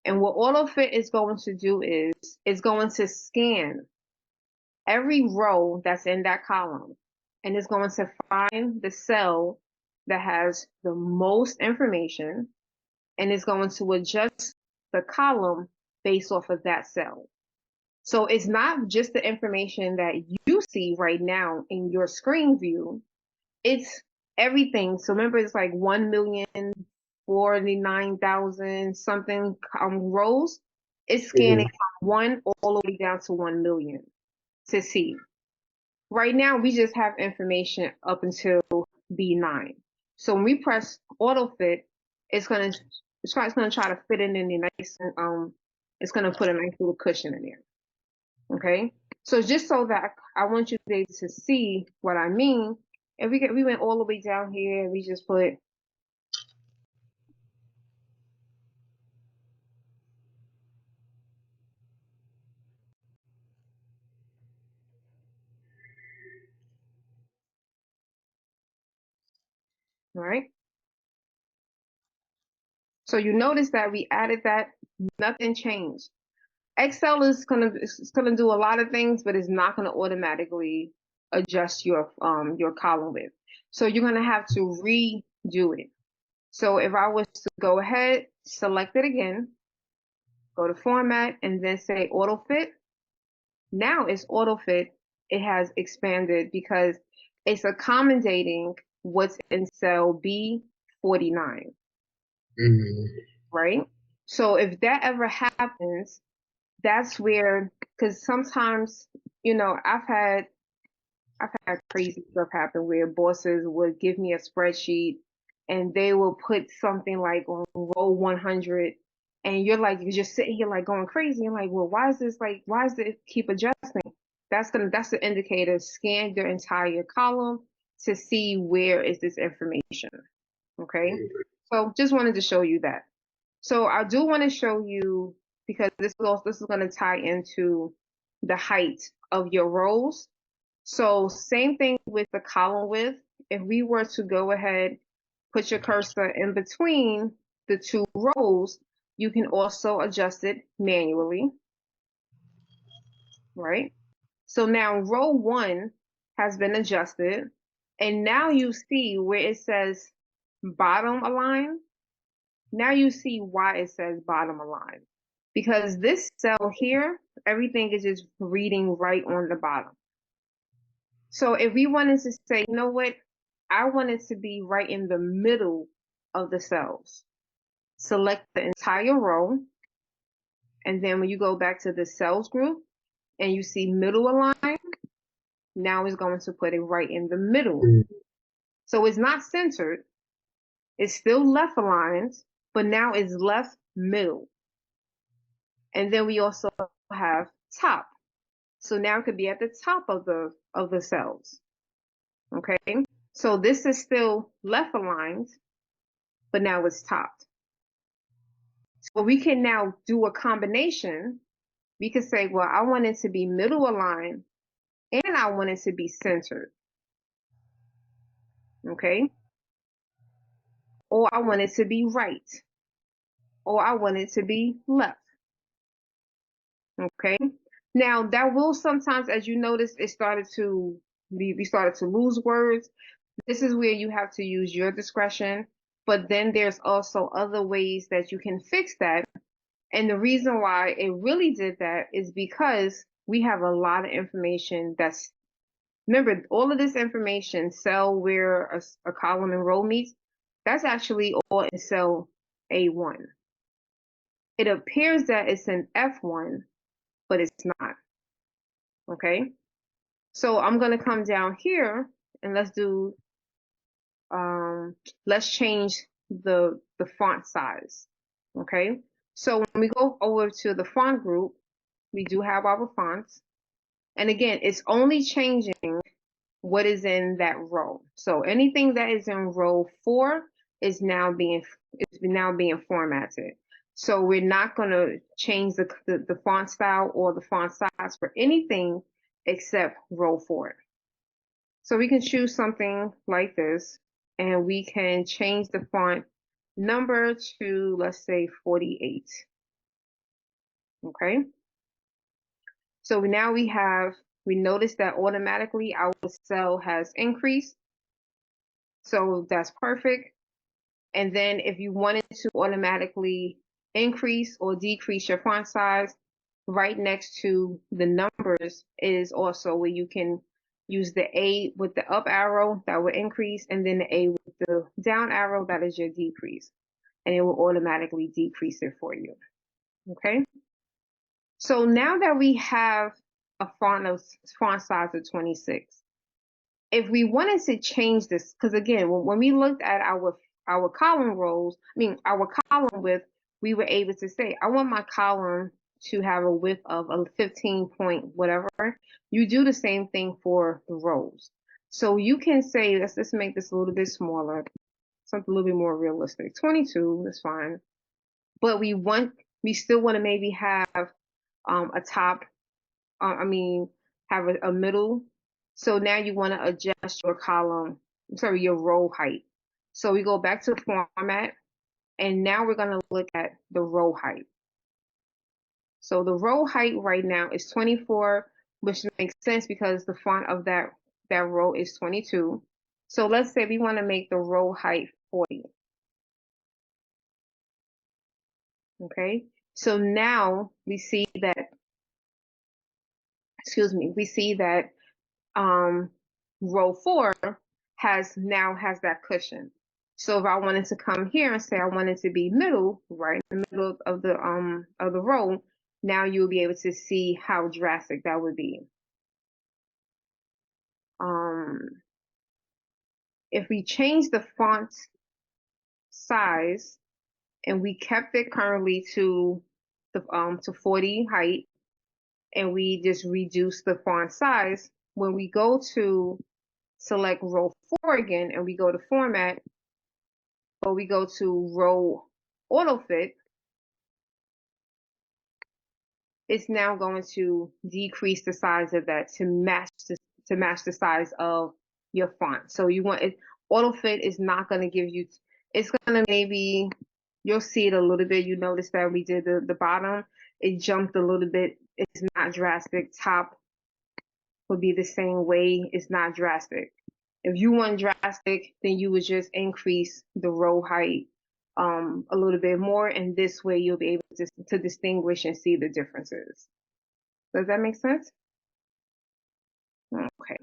And what auto fit is going to do is it's going to scan every row that's in that column, and it's going to find the cell that has the most information, and it's going to adjust the column based off of that cell. So it's not just the information that you see right now in your screen view, it's everything. So remember, it's like 1,049,000 something rows. It's scanning from 1 all the way down to 1 million to see. Right now, we just have information up until B9. So when we press auto fit, it's gonna try to fit it in the nice, it's gonna put a nice little cushion in there. Okay, so just so that I want you to be able to see what I mean, if we went all the way down here, we just put all right. So you notice that we added that, nothing changed. Excel is gonna do a lot of things, but it's not gonna automatically adjust your column width. So you're gonna have to redo it. So if I was to go ahead, select it again, go to format, and then say auto fit. Now it's auto fit. It has expanded because it's accommodating what's in cell B49, right? So if that ever happens, that's where, because sometimes, I've had crazy stuff happen where bosses would give me a spreadsheet and they will put something like on row 100, and you're just sitting here like going crazy and like, well, why is it keep adjusting? That's the indicator. Scan your entire column to see where is this information. Okay, so just wanted to show you that. So I do want to show you, because this is going to tie into the height of your rows. So same thing with the column width. If we were to go ahead, put your cursor in between the two rows, you can also adjust it manually. right? So now row 1 has been adjusted, and now you see where it says bottom align. Now you see why it says bottom align. Because this cell here, everything is just reading right on the bottom. So if we wanted to say, you know what, I want it to be right in the middle of the cells. Select the entire row, and then when you go back to the cells group and you see middle align, now it's going to put it right in the middle. So it's not centered, it's still left aligned, but now it's left middle. And then we also have top. So now it could be at the top of the cells. Okay, so this is still left aligned, but now it's topped. So we can now do a combination. We could say, well, I want it to be middle aligned and I want it to be centered. Okay, or I want it to be right, or I want it to be left. Okay, now that will sometimes, as you notice, we started to lose words. This is where you have to use your discretion, but then there's also other ways that you can fix that. And the reason why it really did that is because we have a lot of information remember, all of this information, cell where a column and row meets, that's actually all in cell A1. It appears that it's in F1, but it's not. Okay, so I'm going to come down here and let's change the font size. Okay, so when we go over to the font group, we do have our fonts, and again, it's only changing what is in that row. So anything that is in row 4 is now being formatted. So we're not going to change the font style or the font size for anything except row 4. So we can choose something like this, and we can change the font number to, let's say, 48. Okay. So now we notice that automatically our cell has increased. So that's perfect. And then if you wanted to automatically increase or decrease your font size, right next to the numbers is also where you can use the A with the up arrow, that will increase, and then the A with the down arrow, that is your decrease. And it will automatically decrease it for you. Okay. So now that we have a font size of 26, if we wanted to change this, because again, when we looked at our column rows, our column width, we were able to say, I want my column to have a width of a 15 point whatever. You do the same thing for the rows. So you can say, let's make this a little bit smaller, something a little bit more realistic. 22 is fine. But we still want to maybe have a top, have a middle. So now you want to adjust your row height. So we go back to format, and now we're going to look at the row height. So the row height right now is 24, which makes sense because the font of that row is 22. So let's say we want to make the row height 40. Okay, so now we see that, row 4 has that cushion. So if I wanted to come here and say I wanted to be middle, right in the middle of the row, now you'll be able to see how drastic that would be. If we change the font size and we kept it currently to 40 height, and we just reduce the font size, when we go to select row 4 again and we go to format, or we go to row auto fit, it's now going to decrease the size of that to match the size of your font. So you want it, auto fit is not going to give you, it's going to maybe, you'll see it a little bit. You notice that we did the bottom, it jumped a little bit it's not drastic. Top would be the same way. It's not drastic. If you want drastic, then you would just increase the row height a little bit more, and this way you'll be able to distinguish and see the differences. Does that make sense? Okay.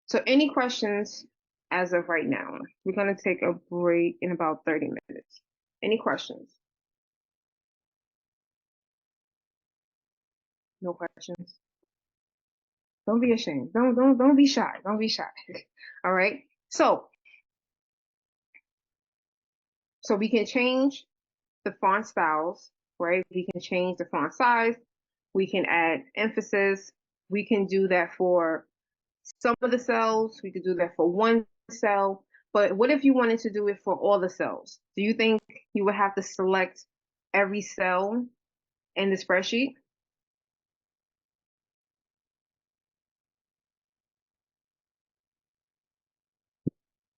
So any questions as of right now? We're going to take a break in about 30 minutes. Any questions? No questions. Don't be ashamed. Don't be shy. Don't be shy. All right. So we can change the font styles, right? We can change the font size. We can add emphasis. We can do that for some of the cells. We could do that for one cell. But what if you wanted to do it for all the cells? Do you think you would have to select every cell in the spreadsheet?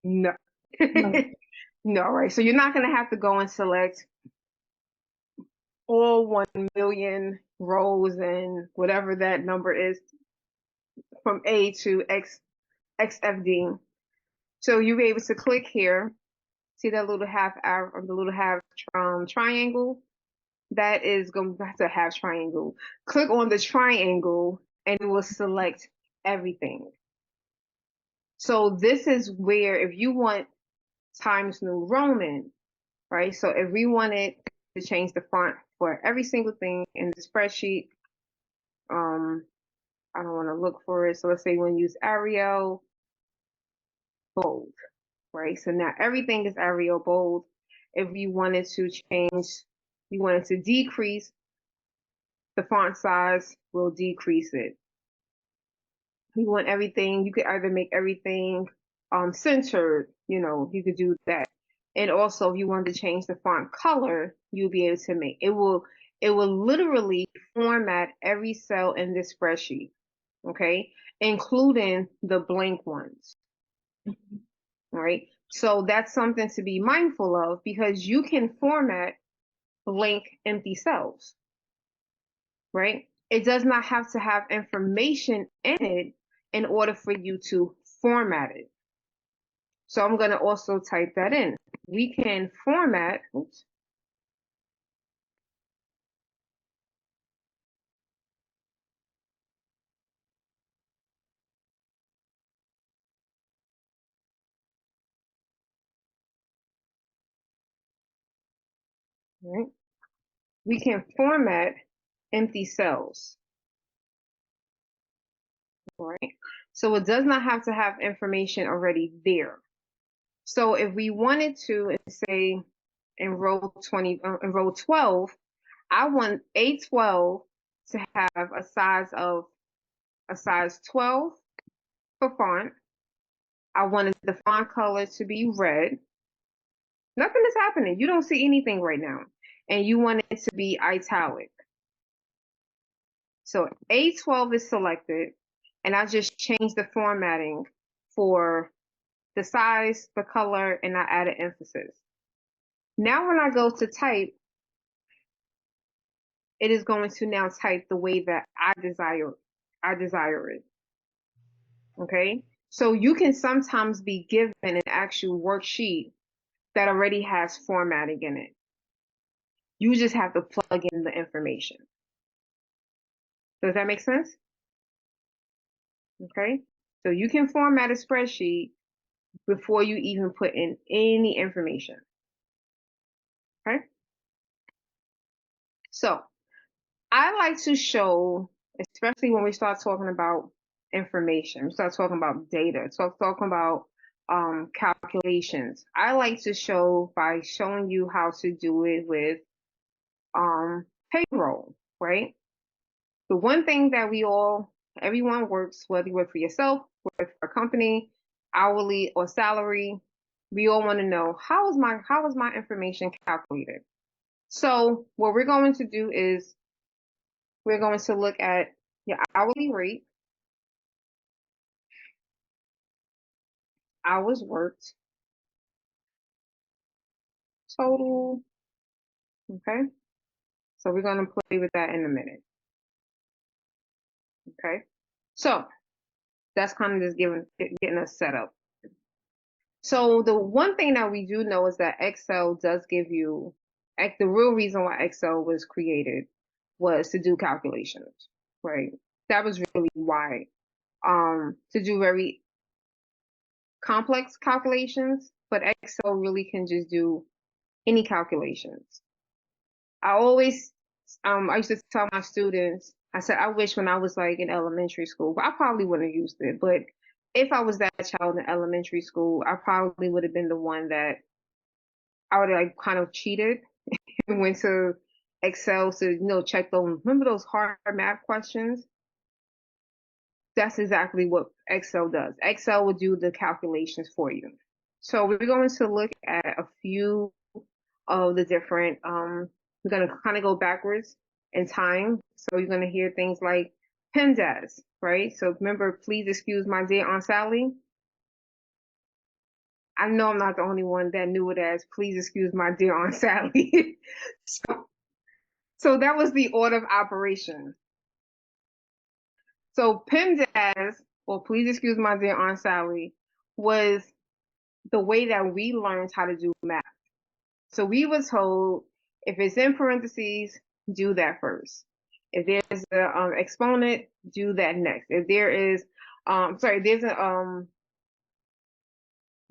No. No. No, right? So you're not going to have to go and select all 1 million rows and whatever that number is from A to XFD. So you'll be able to click here. See that little triangle? That is going to have triangle. Click on the triangle and it will select everything. So this is where if you want Times New Roman, right? So if we wanted to change the font for every single thing in the spreadsheet, I don't want to look for it. So let's say we want to use Arial bold, right? So now everything is Arial bold. If we wanted to change, we wanted to decrease the font size, we'll decrease it. We want everything, you could either make everything centered, you could do that. And also if you wanted to change the font color, you'll be able to make it will literally format every cell in this spreadsheet, okay, including the blank ones. All right. So that's something to be mindful of because you can format blank empty cells, right? It does not have to have information in it in order for you to format it. So I'm going to also type that in. We can format, oops. Right? We can format empty cells. Right? So it does not have to have information already there. So if we wanted to say in row 12, I want A12 to have a size 12 for font. I wanted the font color to be red. Nothing is happening. You don't see anything right now. And you want it to be italic. So A12 is selected, and I just changed the formatting for the size, the color, and I added emphasis. Now when I go to type, it is going to now type the way that I desire it. Okay? So you can sometimes be given an actual worksheet that already has formatting in it. You just have to plug in the information. Does that make sense? Okay? So you can format a spreadsheet before you even put in any information. Okay? So I like to show, especially when we start talking about information, start talking about data, talking about calculations. I like to show by showing you how to do it with payroll, right? The one thing that everyone works, whether you work for yourself, work for a company, hourly or salary, we all want to know how is my information calculated? So what we're going to do is we're going to look at your hourly rate, hours worked, total. Okay. So we're going to play with that in a minute. Okay. So that's kind of just getting us set up. So the one thing that we do know is that Excel does give you, the real reason why Excel was created was to do calculations, right? That was really why, to do very complex calculations, but Excel really can just do any calculations. I used to tell my students, I said, I wish when I was like in elementary school, but I probably wouldn't have used it. But if I was that child in elementary school, I probably would have been the one that I would have like kind of cheated and went to Excel to, check those, remember those hard math questions? That's exactly what Excel does. Excel will do the calculations for you. So we're going to look at a few of the different, we're going to kind of go backwards in time. So you're going to hear things like PEMDAS, right? So remember, please excuse my dear Aunt Sally. I know I'm not the only one that knew it as please excuse my dear Aunt Sally. So that was the order of operation. So PEMDAS, or please excuse my dear Aunt Sally, was the way that we learned how to do math. So we were told if it's in parentheses, do that first. If there's an exponent, do that next. If there is, if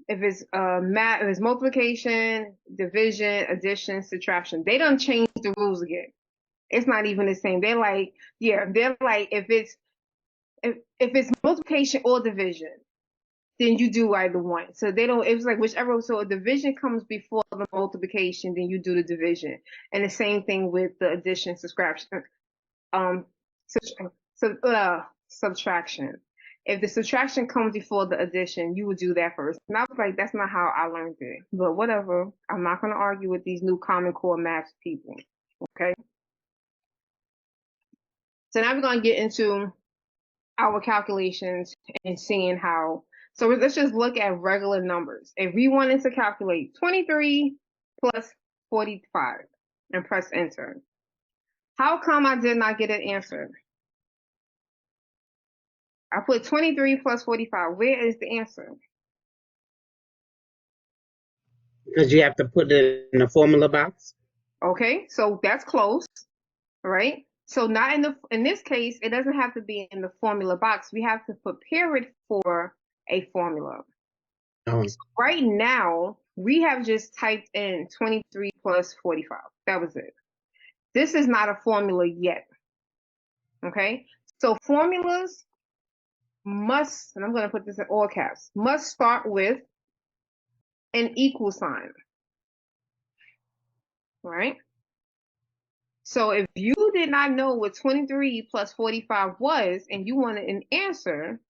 it's math, if it's multiplication, division, addition, subtraction, they don't change the rules again. It's not even the same. They're like, if it's multiplication or division, then you do either one. So they don't, it was like whichever, so a division comes before the multiplication, then you do the division. And the same thing with the addition, subtraction, subtraction. If the subtraction comes before the addition, you would do that first. And I was like, that's not how I learned it. But whatever. I'm not going to argue with these new Common Core math people. Okay. So now we're going to get into our calculations and seeing how. So let's just look at regular numbers. If we wanted to calculate 23 plus 45 and press enter, how come I did not get an answer? I put 23 plus 45. Where is the answer? Because you have to put it in a formula box. Okay, so that's close, right? So not in this case, it doesn't have to be in the formula box. We have to prepare it for a formula. Oh. So right now, we have just typed in 23 plus 45. That was it. This is not a formula yet. Okay, so formulas must, and I'm going to put this in all caps, must start with an equal sign. Right? So if you did not know what 23 plus 45 was and you wanted an answer,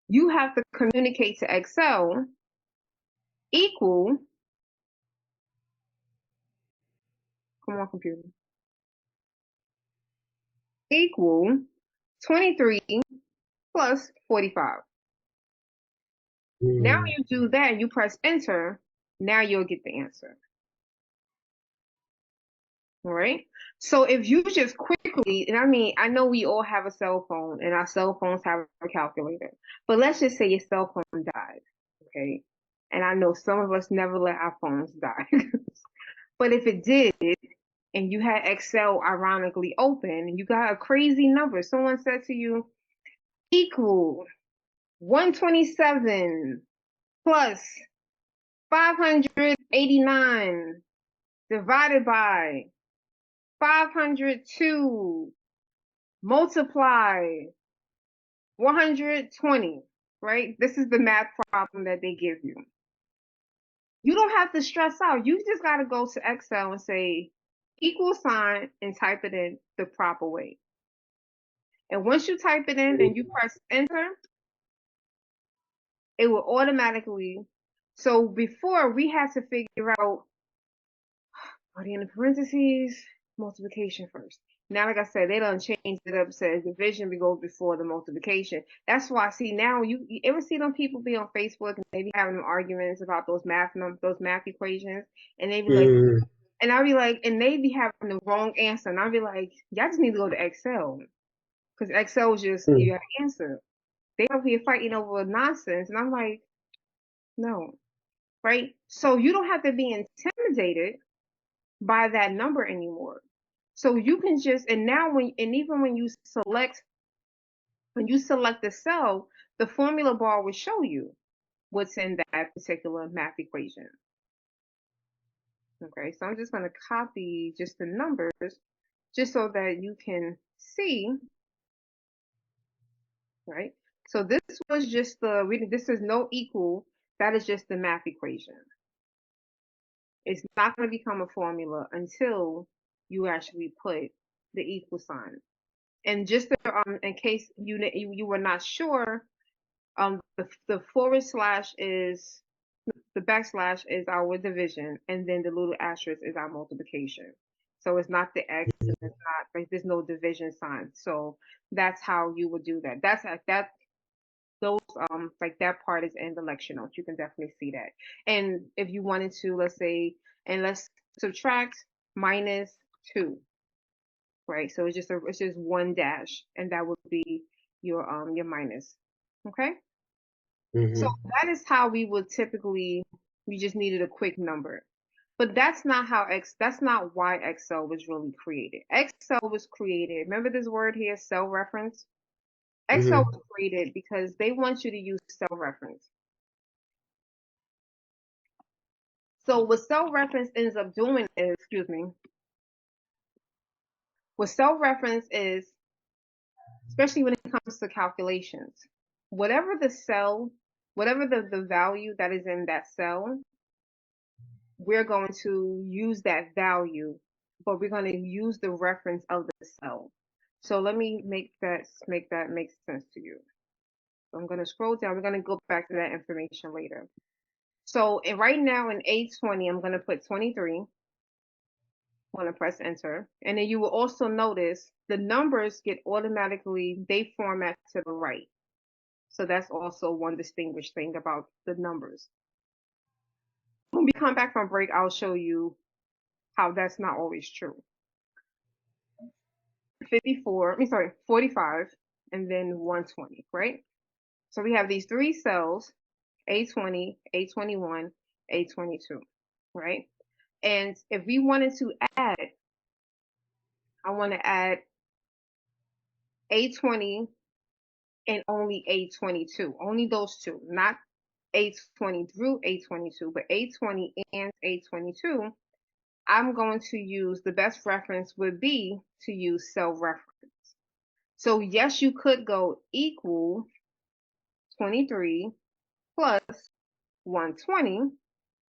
you have to communicate to Excel equal, come on computer, equal 23 plus 45. Now you do that, you press enter, now you'll get the answer. All right. So if you just quickly, and I mean, I know we all have a cell phone and our cell phones have a calculator, but let's just say your cell phone died. Okay. And I know some of us never let our phones die. But if it did, and you had Excel ironically open, and you got a crazy number, someone said to you, equal 127 plus 589 divided by 502 multiply 120, right? This is the math problem that they give you. You don't have to stress out. You just got to go to Excel and say equal sign and type it in the proper way. And once you type it in and you press enter, it will automatically. So before we had to figure out, are they in the parentheses? Multiplication first. Now, like I said, they done changed it up, says division goes before the multiplication. That's why, see, now you ever see them people be on Facebook and they be having them arguments about those math equations, and they be like, and I be like, and they be having the wrong answer, and I be like, y'all just need to go to Excel. because Excel just give you an answer. They over here fighting over nonsense, and I'm like, no, right? So you don't have to be intimidated by that number anymore. So you can just, and now even when you select the cell, the formula bar will show you what's in that particular math equation. Okay, so I'm just going to copy just the numbers just so that you can see, right? So this was just this is no equal, that is just the math equation. It's not going to become a formula until you actually put the equal sign. And just in case you were not sure, the forward slash is the backslash is our division, and then the little asterisk is our multiplication. So it's not the X, and it's not like there's no division sign. So that's how you would do that. That's that those like that part is in the lecture notes. You can definitely see that. And if you wanted to, let's say, and let's subtract -2, right? So it's just one dash, and that would be your minus. Okay? So that is how we would typically, we just needed a quick number. But that's not why Excel was really created. Excel was created, remember this word here, cell reference? Excel was created because they want you to use cell reference. So what cell reference ends up doing is, what cell reference is, especially when it comes to calculations, whatever the cell, whatever the value that is in that cell, we're going to use that value, but we're going to use the reference of the cell. So let me make that make sense to you. So I'm going to scroll down. We're going to go back to that information later. So right now in A20, I'm going to put 23. I'm going to press enter. And then you will also notice the numbers get automatically, they format to the right. So that's also one distinguished thing about the numbers. When we come back from break, I'll show you how that's not always true. 45, and then 120, right? So we have these three cells, A20, A21, A22, right? And if we wanted to add, I want to add A20 and only A22, only those two, not A20 through A22, but A20 and A22, I'm going to use, the best reference would be to use cell reference. So yes, you could go equal 23 plus 120,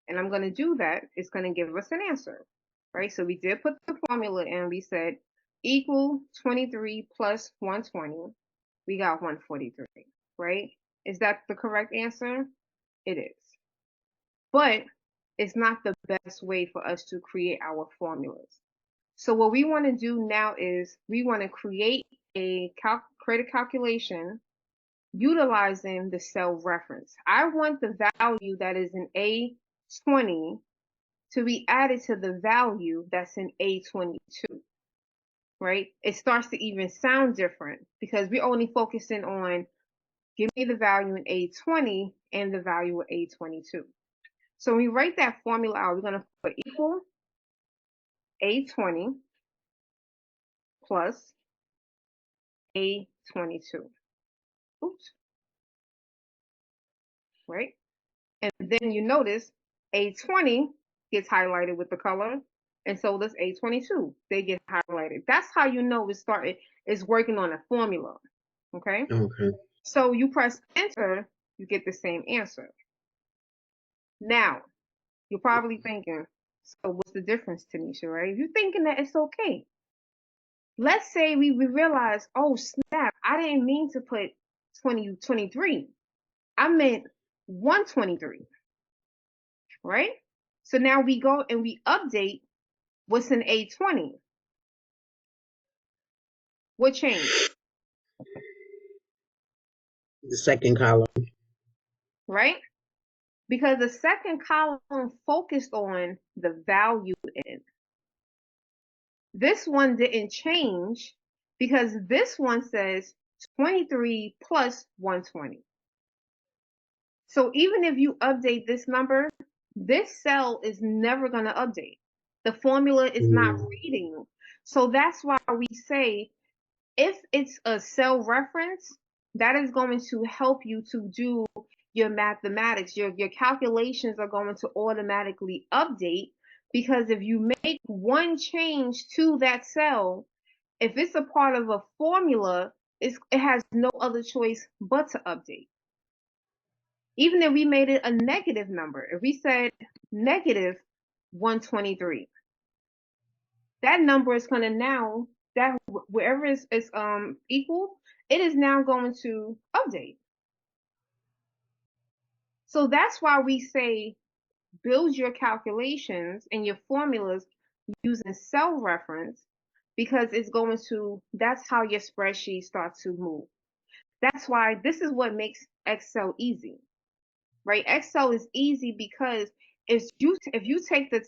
and I'm going to do that. It's going to give us an answer, right? So we did put the formula in. We said equal 23 plus 120. We got 143, right? Is that the correct answer? It is. But it's not the best way for us to create our formulas. So what we want to do now is we want to create a calculation utilizing the cell reference. I want the value that is in A20 to be added to the value that's in A22, right? It starts to even sound different because we're only focusing on give me the value in A20 and the value of A22. So when we write that formula out, we're going to put equal A20 plus A22. Oops. Right? And then you notice A20 gets highlighted with the color, and so does A22. They get highlighted. That's how you know it's working on a formula. Okay? Okay. So you press enter, you get the same answer. Now, you're probably thinking, so what's the difference, Tanisha, right? If you're thinking that, it's okay. Let's say we realize, oh snap, I didn't mean to put 23. I meant 123, right? So now we go and we update what's in A20. What changed? The second column. Right? Because the second column focused on the value in. This one didn't change because this one says 23 plus 120. So even if you update this number, this cell is never going to update. The formula is not Mm, reading. So that's why we say if it's a cell reference, that is going to help you to do your mathematics. Your calculations are going to automatically update because if you make one change to that cell, if it's a part of a formula, it has no other choice but to update. Even if we made it a negative number, if we said negative 123, that number is going to now, that wherever it's equal, it is now going to update. So that's why we say build your calculations and your formulas using cell reference, because it's going to, that's how your spreadsheet starts to move. That's why this is what makes Excel easy, right? Excel is easy because if you take the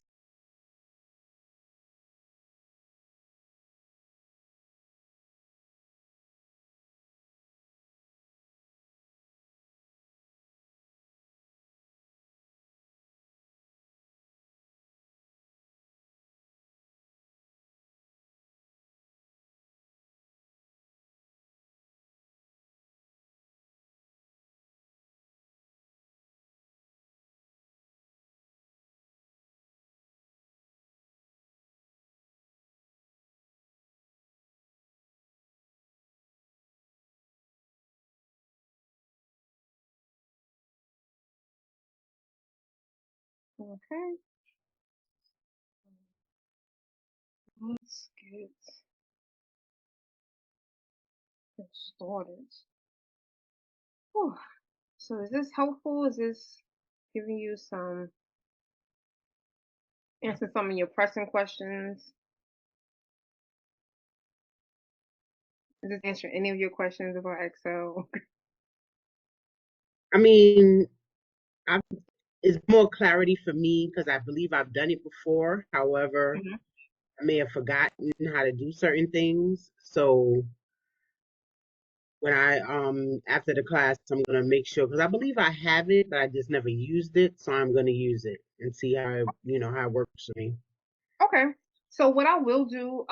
okay, let's get this started. Whew. So is this helpful? Is this giving you some answer some of your pressing questions? Is this answering any of your questions about Excel? I mean, I it's more clarity for me because I believe I've done it before. However, Mhm. I may have forgotten how to do certain things. So when I after the class, I'm gonna make sure because I believe I have it, but I just never used it. So I'm gonna use it and see how how it works for me. Okay. So what I will do,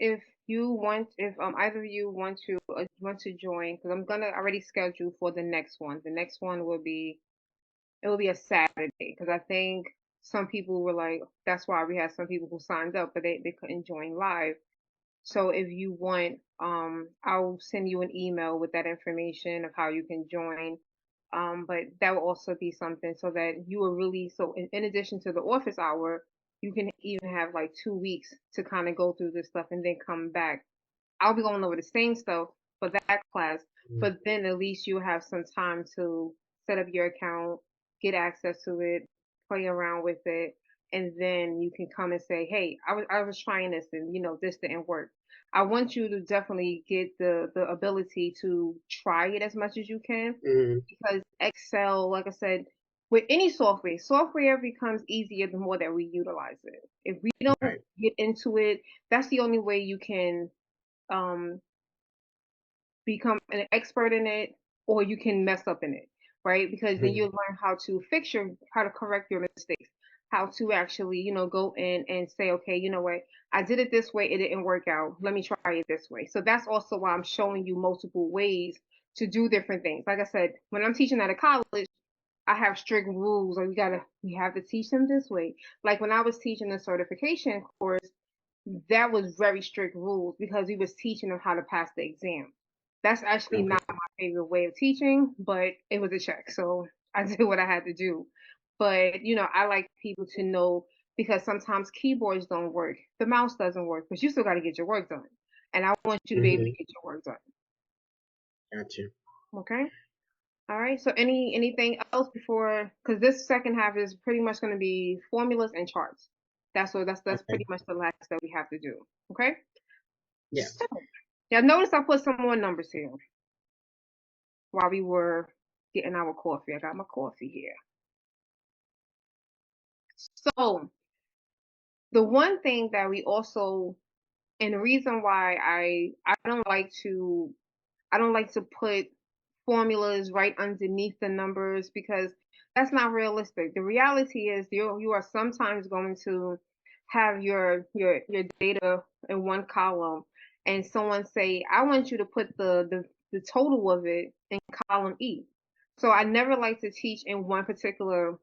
if if either of you want to join, because I'm gonna already schedule for the next one. The next one will be it will be a Saturday because I think some people were like, that's why we had some people who signed up, but they couldn't join live. So if you want, I'll send you an email with that information of how you can join. But that will also be something so that you are really, so in addition to the office hour, you can even have like 2 weeks to kind of go through this stuff and then come back. I'll be going over the same stuff for that class, Mm. but then at least you have some time to set up your account, get access to it, play around with it, and then you can come and say, "Hey, I was trying this and this didn't work." I want you to definitely get the ability to try it as much as you can Mm. because Excel, like I said, with any software becomes easier the more that we utilize it. If we don't Right. get into it, that's the only way you can um, become an expert in it or you can mess up in it, right? Because then Mm. you'll learn how to correct your mistakes, how to actually, go in and say, okay, you know what, I did it this way, it didn't work out. Let me try it this way. So that's also why I'm showing you multiple ways to do different things. Like I said, when I'm teaching at a college, I have strict rules, or we have to teach them this way. Like when I was teaching the certification course, that was very strict rules because we was teaching them how to pass the exam. That's actually Okay. not my favorite way of teaching, but it was a check, so I did what I had to do. But I like people to know because sometimes keyboards don't work, the mouse doesn't work, but you still got to get your work done, and I want you to be able to Mm-hmm. get your work done. Gotcha. Okay. All right. So anything else before? Because this second half is pretty much going to be formulas and charts. That's Okay. pretty much the last that we have to do. Okay. So Yes. yeah, notice I put some more numbers here while we were getting our coffee. I got my coffee here. So the one thing that we also And the reason why I don't like to put formulas right underneath the numbers because that's not realistic. The reality is you are sometimes going to have your data in one column and someone say, I want you to put the total of it in column E. So I never like to teach in one particular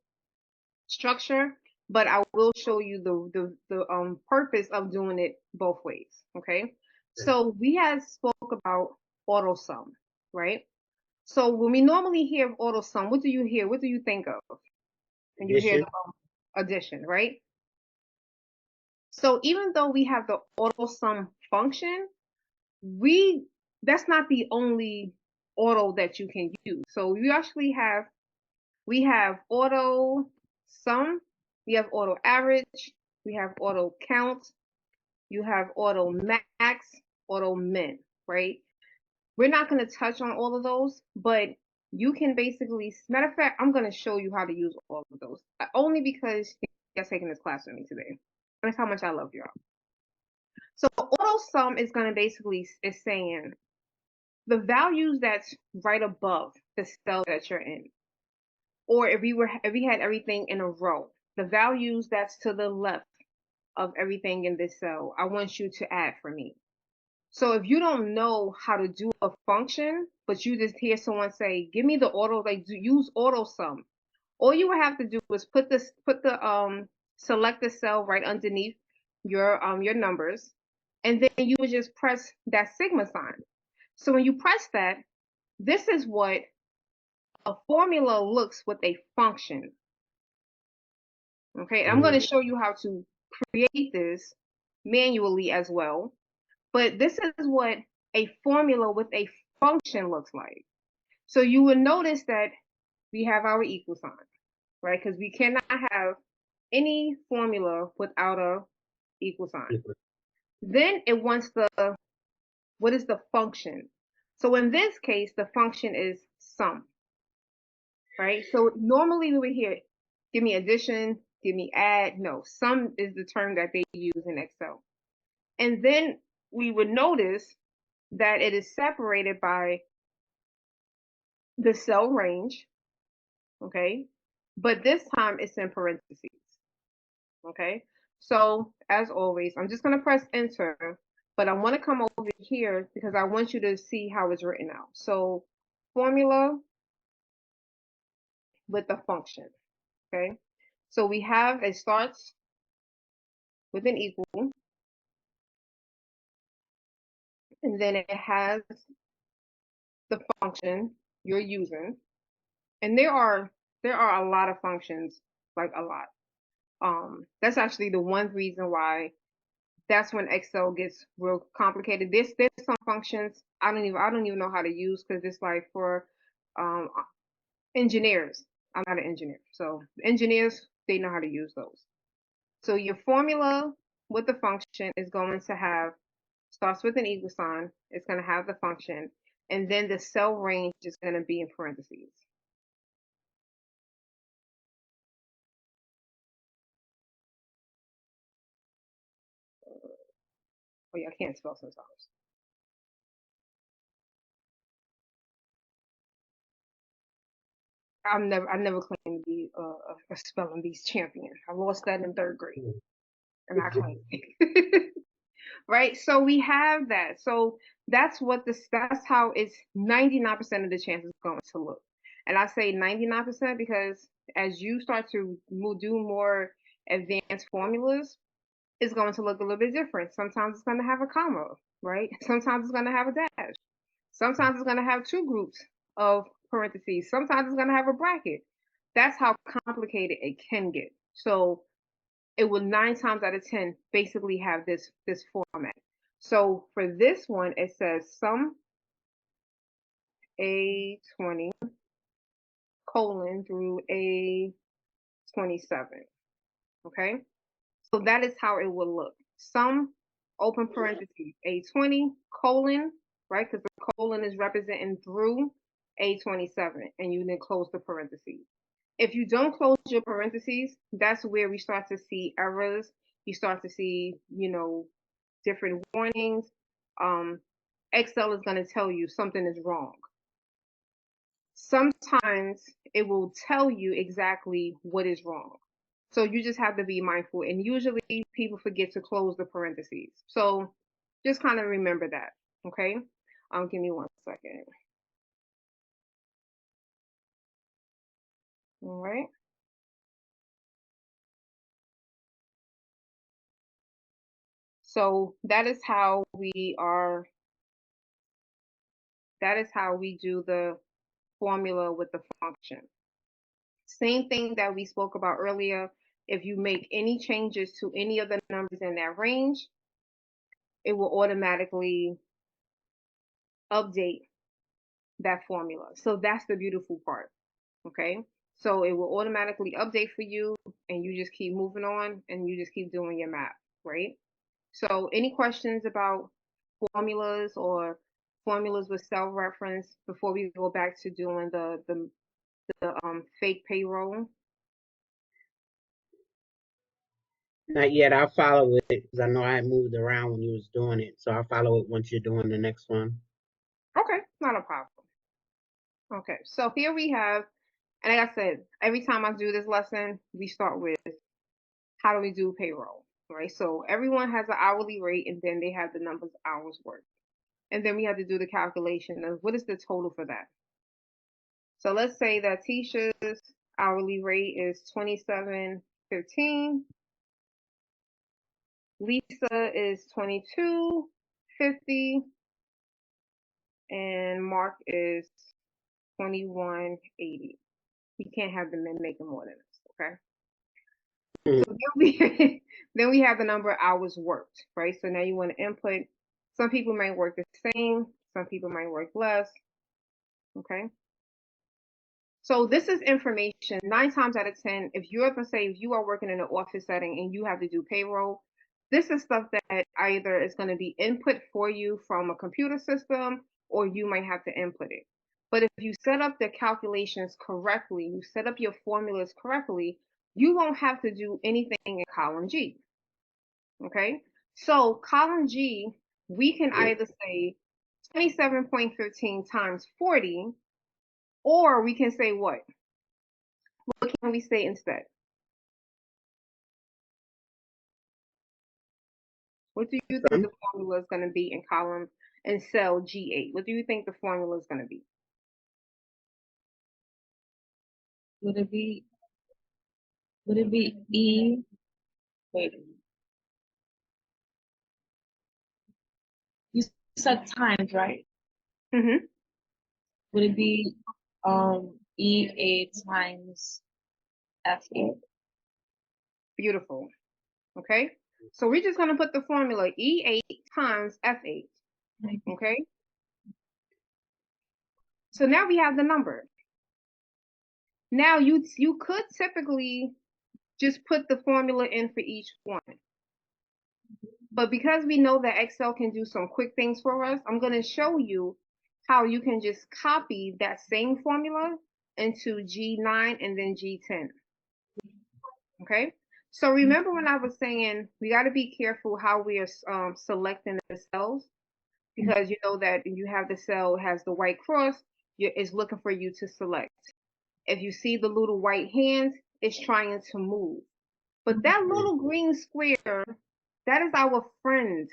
structure, but I will show you the purpose of doing it both ways. Okay. So we had spoke about auto sum, right? So when we normally hear of auto sum, what do you hear? What do you think of when you hear Addition. the addition, right? So even though we have the auto sum function, we that's not the only auto that you can use. So we have auto sum, we have auto average, we have auto count, you have auto max, auto min, right? We're not going to touch on all of those, but you can basically, matter of fact, I'm going to show you how to use all of those, only because you're taking this class with me today. That's how much I love y'all. So auto sum is going to basically is saying the values that's right above the cell that you're in, or if we had everything in a row, the values that's to the left of everything in this cell, I want you to add for me. So if you don't know how to do a function, but you just hear someone say, "Give me the auto," like use auto sum. All you would have to do is select the cell right underneath your numbers, and then you would just press that sigma sign. So when you press that, this is what a formula looks with a function. Okay, I'm going to show you how to create this manually as well. But this is what a formula with a function looks like. So you will notice that we have our equal sign, right? Because we cannot have any formula without a equal sign. Then it wants what is the function? So in this case, the function is sum, right? So normally we would hear, give me addition, give me add. No, sum is the term that they use in Excel. And then we would notice that it is separated by the cell range, okay? But this time it's in parentheses, okay? So as always, I'm just gonna press enter, but I wanna come over here because I want you to see how it's written out. So formula with the function, okay? So we have, it starts with an equal, and then it has the function you're using. And there are a lot of functions, like a lot. That's actually the one reason why that's when Excel gets real complicated. There's some functions I don't even know how to use because it's like for um engineers. I'm not an engineer. So engineers, they know how to use those. So your formula with the function is going to have starts with an equal sign, it's going to have the function, and then the cell range is going to be in parentheses. Oh yeah, I can't spell sometimes. I never claimed to be a spelling bee's champion. I lost that in third grade, and I claimed it. Right? So we have that. So that's how it's 99% of the chance is going to look. And I say 99% because as you start to do more advanced formulas, it's going to look a little bit different. Sometimes it's going to have a comma, right? Sometimes it's going to have a dash. Sometimes it's going to have two groups of parentheses. Sometimes it's going to have a bracket. That's how complicated it can get. So it will 9 times out of 10 basically have this format. So for this one, it says sum A20 colon through A27. Okay, so that is how it will look. Sum open parentheses A20 colon, right? Because the colon is representing through A27, and you then close the parentheses. If you don't close your parentheses, that's where we start to see errors. You start to see, different warnings. Excel is going to tell you something is wrong. Sometimes it will tell you exactly what is wrong. So you just have to be mindful. And usually people forget to close the parentheses. So just kind of remember that. Okay. Give me 1 second. All right. So that is how we do the formula with the function. Same thing that we spoke about earlier. If you make any changes to any of the numbers in that range, it will automatically update that formula. So that's the beautiful part. Okay. So it will automatically update for you and you just keep moving on and you just keep doing your math, right? So any questions about formulas or formulas with cell reference before we go back to doing the fake payroll? Not yet. I'll follow it because I know I had moved around when you was doing it. So I'll follow it once you're doing the next one. Okay, not a problem. Okay, so here we have, and like I said, every time I do this lesson, we start with how do we do payroll, right? So everyone has an hourly rate and then they have the numbers of hours worked. And then we have to do the calculation of what is the total for that. So let's say that Tisha's hourly rate is $27.15. Lisa is $22.50. And Mark is $21.80. You can't have the men making more than this, okay? Mm. So then we have the number of hours worked, right? So now you want to input. Some people might work the same, some people might work less, okay? So this is information. 9 times out of 10, if you're gonna say if you are working in an office setting and you have to do payroll, this is stuff that either is going to be input for you from a computer system or you might have to input it. But if you set up the calculations correctly, you set up your formulas correctly, you won't have to do anything in column G. Okay? So column G, we can either say 27.15 times 40, or we can say what? What can we say instead? What do you think the formula is going to be in column in cell G8? What do you think the formula is going to be? Would it be E? Wait. You said times, right? Mm-hmm. Would it be E8 times F8? Beautiful. Okay. So we're just going to put the formula E8 times F8. Okay. So now we have the number. Now you could typically just put the formula in for each one. But because we know that Excel can do some quick things for us, I'm going to show you how you can just copy that same formula into G9 and then G10. Okay. So remember when I was saying we got to be careful how we are selecting the cells, because you know that you have the cell has the white cross, it's looking for you to select. If you see the little white hands, it's trying to move. But that little green square, that is our friend.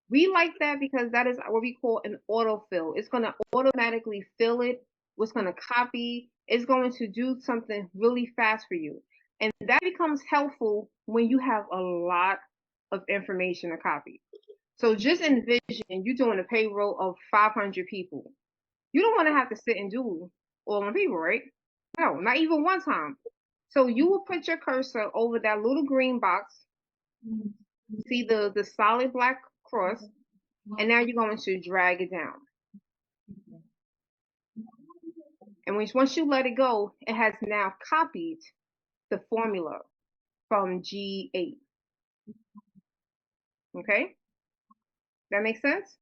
We like that because that is what we call an autofill. It's going to automatically fill it. It's going to copy. It's going to do something really fast for you. And that becomes helpful when you have a lot of information to copy. So just envision you doing a payroll of 500 people. You don't want to have to sit and do all the people, right? No, not even one time. So you will put your cursor over that little green box. See the solid black cross, and now you're going to drag it down. And once you let it go, it has now copied the formula from G8. Okay? That makes sense?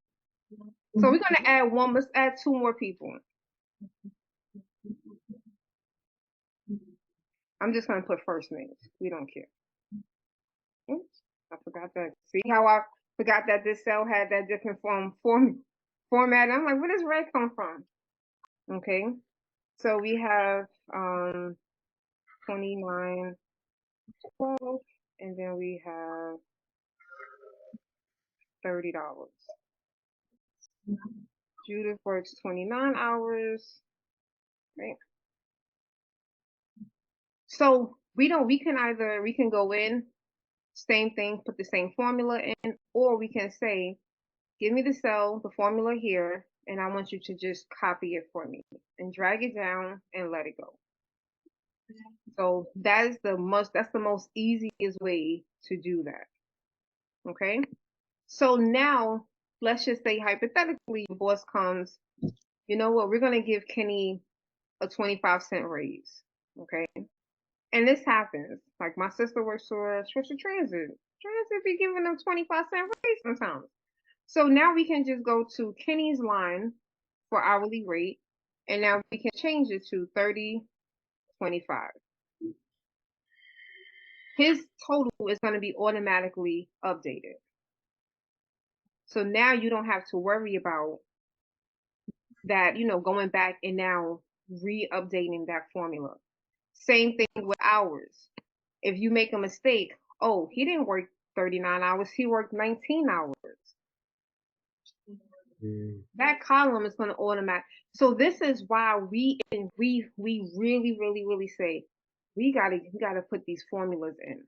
So we're going to add one. Let's add 2 more people. I'm just going to put first names. We don't care. Oops, I forgot that. See how Forgot that this cell had that different format. I'm like, where does red come from? Okay, so we have 29.12, and then we have $30. Judith works 29 hours, right? So we can go in, same thing, put the same formula in, or we can say, give me the cell, the formula here, and I want you to just copy it for me and drag it down and let it go. So that's the most easiest way to do that. Okay. So now let's just say hypothetically your boss comes, you know what, we're gonna give Kenny a 25-cent raise. Okay. And this happens. Like my sister works for Transit. Transit be giving them 25-cent raise sometimes. So now we can just go to Kenny's line for hourly rate, and now we can change it to 30.25. His total is going to be automatically updated. So now you don't have to worry about that, going back and now re-updating that formula. Same thing with hours. If you make a mistake, oh, he didn't work 39 hours, he worked 19 hours. That column is going to automatic. So this is why we really, really, really say we gotta put these formulas in.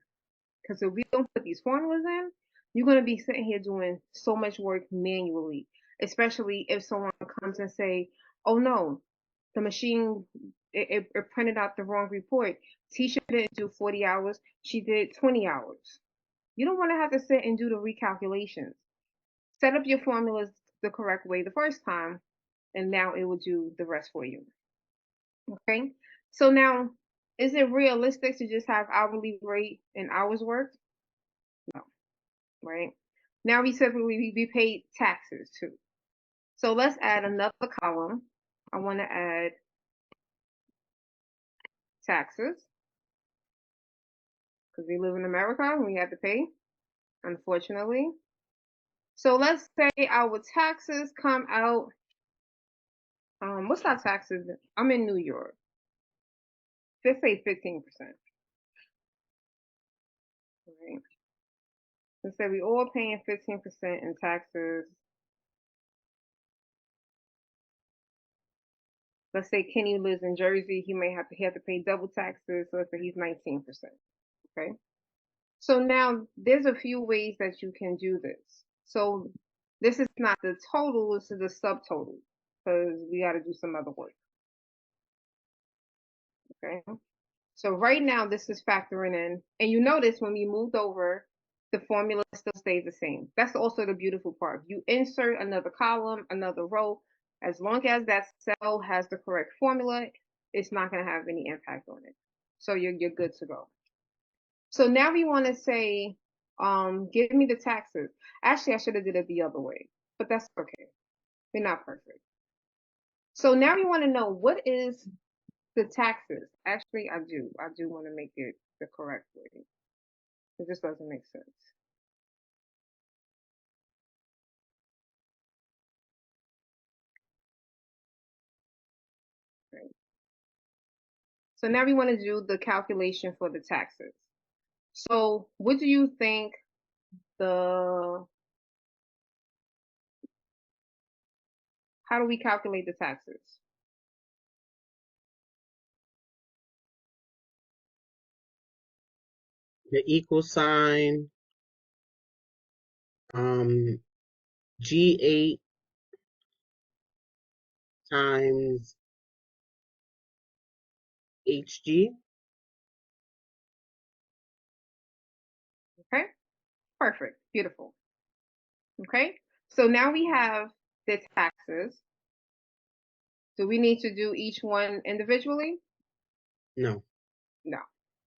Because if we don't put these formulas in, you're going to be sitting here doing so much work manually, especially if someone comes and say, oh no, the machine, it printed out the wrong report. Tisha didn't do 40 hours. She did 20 hours. You don't want to have to sit and do the recalculations. Set up your formulas the correct way the first time, and now it will do the rest for you. Okay? So now, is it realistic to just have hourly rate and hours worked? No, right? Now we typically be paid taxes too. So let's add another column. I want to add taxes because we live in America and we have to pay, unfortunately. So let's say our taxes come out. What's our taxes? I'm in New York. Let's say 15%. Right? Let's say we all paying 15% in taxes. Let's say Kenny lives in Jersey, he have to pay double taxes, so let's say he's 19%. Okay. So now there's a few ways that you can do this. So this is not the total, this is the subtotal, because we got to do some other work. Okay. So right now this is factoring in, and you notice when we moved over, the formula still stays the same. That's also the beautiful part. You insert another column, another row, as long as that cell has the correct formula, it's not going to have any impact on it. So you're good to go. So now we want to say, give me the taxes. Actually, I should have did it the other way, but that's okay. We're not perfect. So now we want to know, what is the taxes? Actually, I do want to make it the correct way. It just doesn't make sense. Right. So now we want to do the calculation for the taxes. So what do you think how do we calculate the taxes? The equal sign, G8 times HG. Okay, perfect, beautiful. Okay, so now we have the taxes. Do we need to do each one individually? No. No.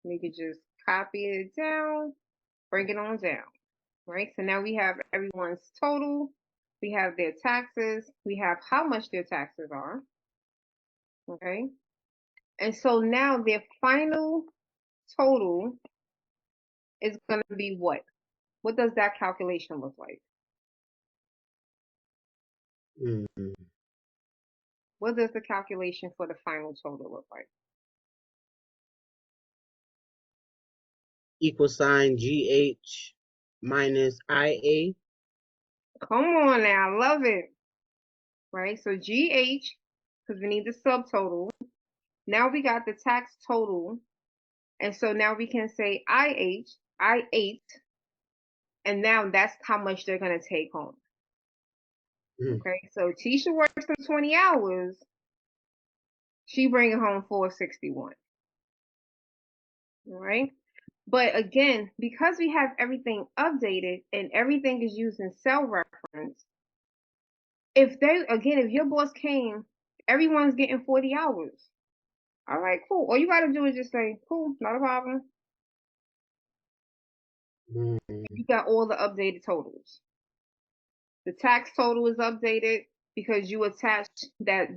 We could just copy it down, bring it on down, right? So now we have everyone's total, we have their taxes, we have how much their taxes are, okay? And so now their final total is going to be what? What does that calculation look like? Mm. What does the calculation for the final total look like? Equal sign GH minus IA. Come on now, I love it. Right? So GH, because we need the subtotal. Now we got the tax total. And so now we can say IH, I8, and now that's how much they're going to take home. Mm. Okay, so Tisha works them 20 hours. She bringing home 461. All right. But again, because we have everything updated and everything is used in cell reference, if your boss came, everyone's getting 40 hours. All right, cool. All you got to do is just say, cool, not a problem. Mm. You got all the updated totals. The tax total is updated because you attached that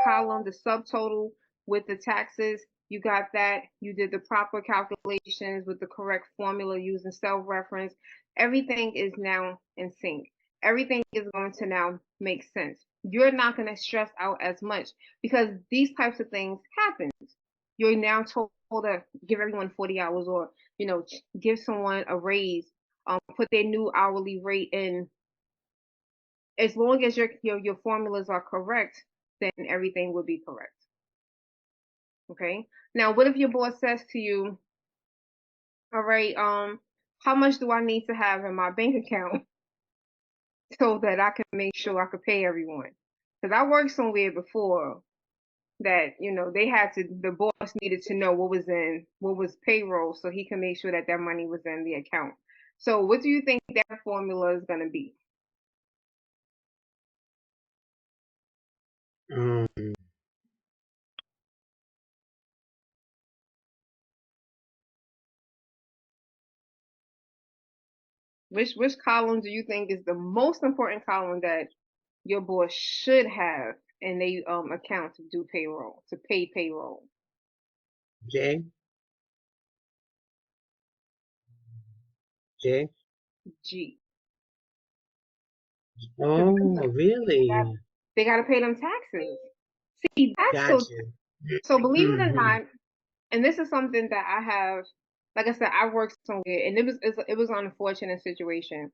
column, the subtotal with the taxes. You got that. You did the proper calculations with the correct formula using cell reference. Everything is now in sync. Everything is going to now make sense. You're not going to stress out as much because these types of things happen. You're now told to give everyone 40 hours or, give someone a raise, put their new hourly rate in. As long as your formulas are correct, then everything will be correct. Okay. Now, what if your boss says to you, all right, how much do I need to have in my bank account so that I can make sure I could pay everyone? Because I worked somewhere before that, the boss needed to know what was payroll so he can make sure that money was in the account. So what do you think that formula is going to be? Um, Which column do you think is the most important column that your boss should have in they account to do payroll, to pay payroll? J. J. G. Oh, They got, really? they got to pay them taxes. See, that's Gotcha. so believe it or Mhm. not, and this is something that I have, like I said, I worked somewhere, and it was an unfortunate situation.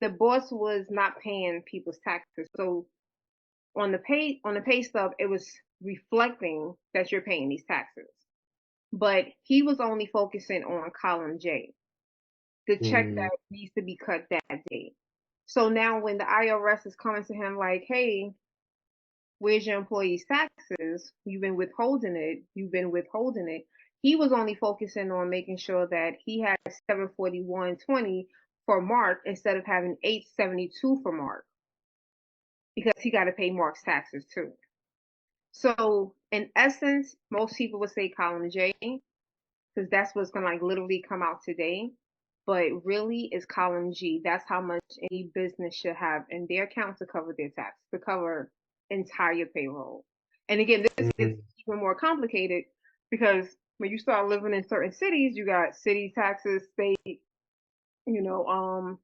The boss was not paying people's taxes, so on the pay stub, it was reflecting that you're paying these taxes, but he was only focusing on column J, the check Mm. that needs to be cut that day. So now when the IRS is coming to him like, hey, where's your employee's taxes? You've been withholding it. You've been withholding it. He was only focusing on making sure that he had 741.20 for Mark instead of having 872 for Mark because he got to pay Mark's taxes too. So in essence, most people would say column J because that's what's gonna like literally come out today. But really, it's column G. That's how much any business should have in their account to cover their tax, to cover entire payroll. And again, this gets Mm. even more complicated because when you start living in certain cities, you got city taxes, state, you know,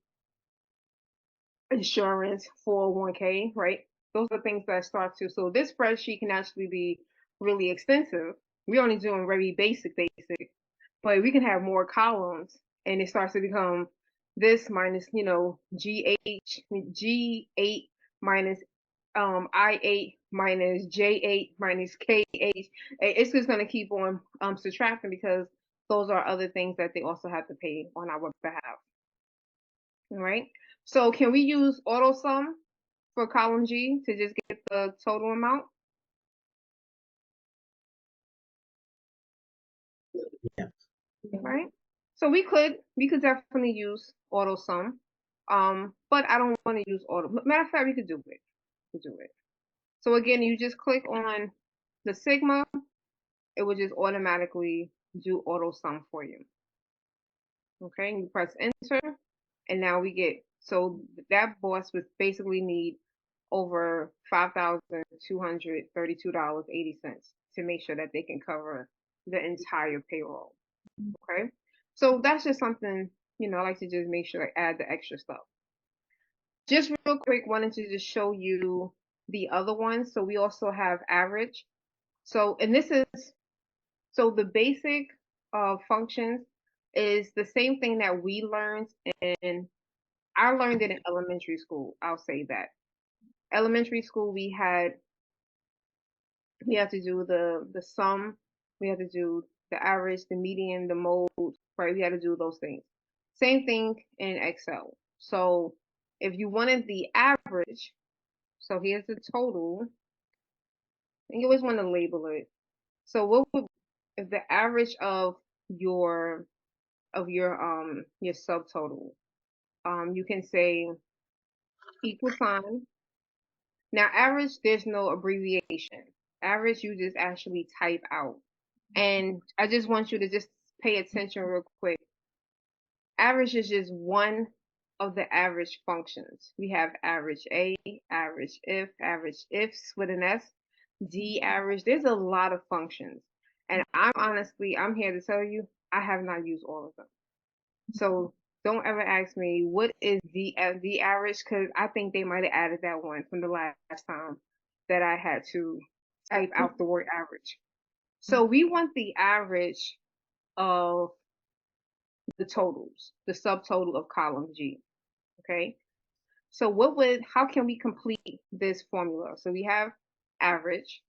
insurance, 401k, right? Those are things that start to. So this spreadsheet can actually be really extensive. We're only doing very basic, but we can have more columns and it starts to become this minus, G8 minus I8 minus J8 minus KH. It's just going to keep on subtracting because those are other things that they also have to pay on our behalf. All right. So can we use auto sum for column G to just get the total amount? Yeah. Right. So we could definitely use auto sum. But I don't want to use auto. Matter of fact, we could do it. We could do it. So again, you just click on the sigma, it will just automatically do auto sum for you. Okay, you press enter, and now we get, so that boss would basically need over $5,232.80 to make sure that they can cover the entire payroll. Okay, so that's just something I like to just make sure I add the extra stuff. Just real quick, wanted to just show you the other ones. So we also have average. So, and this is, so the basic functions is the same thing that we learned in, I learned it in elementary school. I'll say that. Elementary school, we had to do the sum, we had to do the average, the median, the mode, right? We had to do those things. Same thing in Excel. So if you wanted the average, so here's the total, and you always want to label it. So what would, if the average of your your subtotal, you can say equal sign. Now average, there's no abbreviation. Average, you just actually type out. And I just want you to just pay attention real quick. Average is just one of the average functions. We have average A, average ifs with an S, D average. There's a lot of functions. And I'm here to tell you, I have not used all of them. So don't ever ask me what is the average, because I think they might have added that one from the last time that I had to type out the word average. So we want the average of the totals, the subtotal of column G. Okay. So how can we complete this formula? So we have average.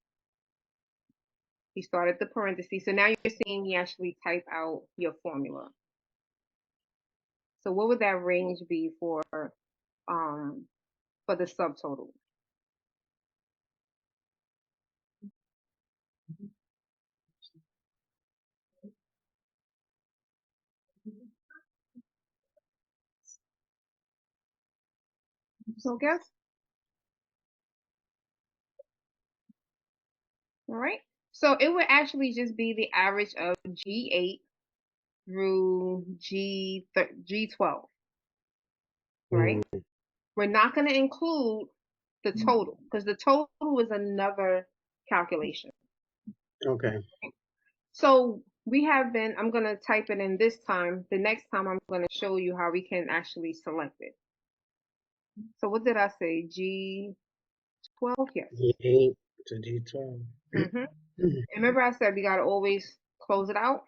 We started the parentheses. So now you're seeing me actually type out your formula. So what would that range be for the subtotal? So guess. All right. So it would actually just be the average of G8 through G12, right? Mm, We're not going to include the total because the total is another calculation. okay. So I'm going to type it in this time. The next time I'm going to show you how we can actually select it. So what did I say? G12? Yes. G8 to G12. Mm-hmm. Remember I said we got to always close it out.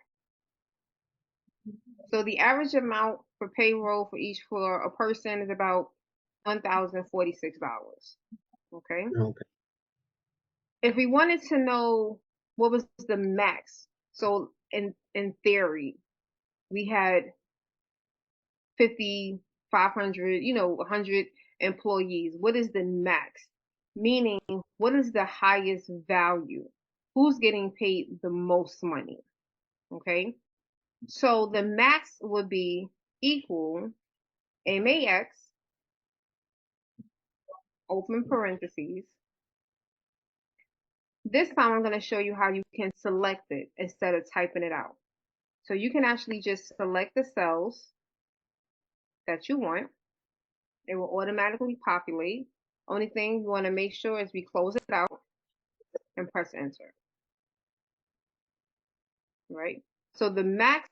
So the average amount for payroll for a person is about $1,046. Okay. Okay. If we wanted to know what was the max, so in theory, we had 50, 500, 100 employees. What is the max? Meaning, what is the highest value? Who's getting paid the most money? Okay. So the max would be equal MAX, open parentheses. This time I'm going to show you how you can select it instead of typing it out. So you can actually just select the cells that you want. It will automatically populate. Only thing you want to make sure is we close it out and press enter. Right? So the max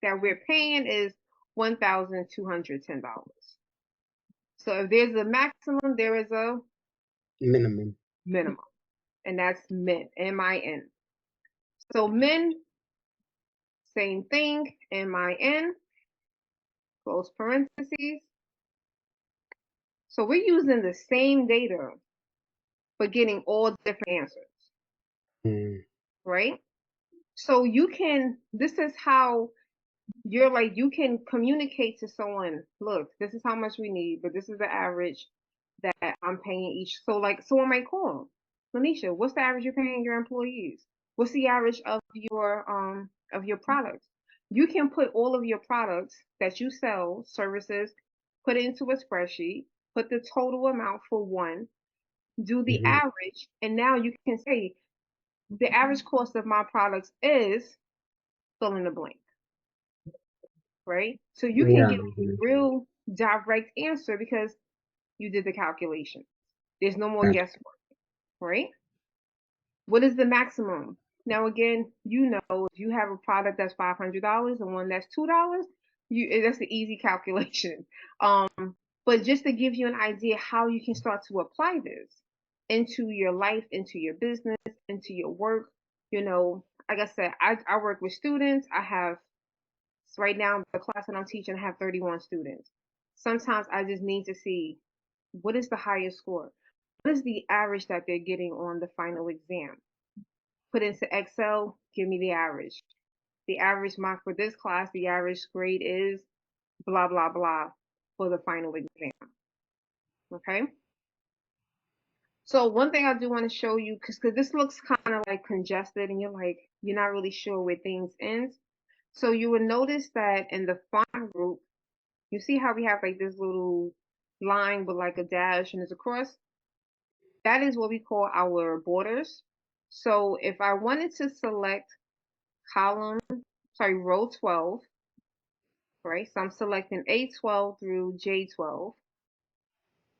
that we're paying is $1,210. So if there's a maximum, there is a Minimum. minimum. And that's min, M-I-N. So min, same thing, M-I-N, close parentheses. So we're using the same data, but getting all different answers, Mm, right? So this is how you can communicate to someone, look, this is how much we need, but this is the average that I'm paying each. So like someone might call, Lanisha, what's the average you're paying your employees? What's the average of your products? You can put all of your products that you sell, services, put it into a spreadsheet, put the total amount for one, do the mhm. average, and now you can say the average cost of my products is fill in the blank, right? So you can Yeah. get a real direct answer because you did the calculation. There's no more Gotcha. guesswork, right? What is the maximum? Now, again, if you have a product that's $500 and one that's $2, That's the easy calculation. Um, but just to give you an idea how you can start to apply this into your life, into your business, into your work. Like I said, I work with students. I have right now the class that I'm teaching, I have 31 students. Sometimes I just need to see what is the highest score? What is the average that they're getting on the final exam? Put into Excel, give me the average. The average mark for this class, the average grade is blah, blah, blah for the final exam. Okay. So one thing I do want to show you, because this looks kind of like congested and you're not really sure where things end. So you would notice that in the font group, you see how we have like this little line with like a dash and it's a cross? That is what we call our borders. So if I wanted to select row 12, right? So I'm selecting A12 through J12,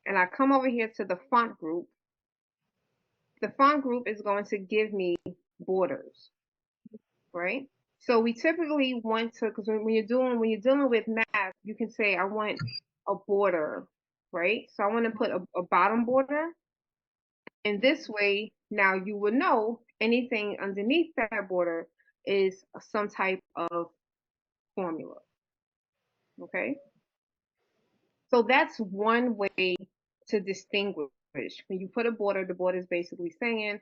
and I come over here to the font group. The font group is going to give me borders, right? So we typically want to, because when you're dealing with math, you can say I want a border, right? So I want to put a bottom border, and this way now you would know anything underneath that border is some type of formula. Okay, so that's one way to distinguish. When you put a border, the border is basically saying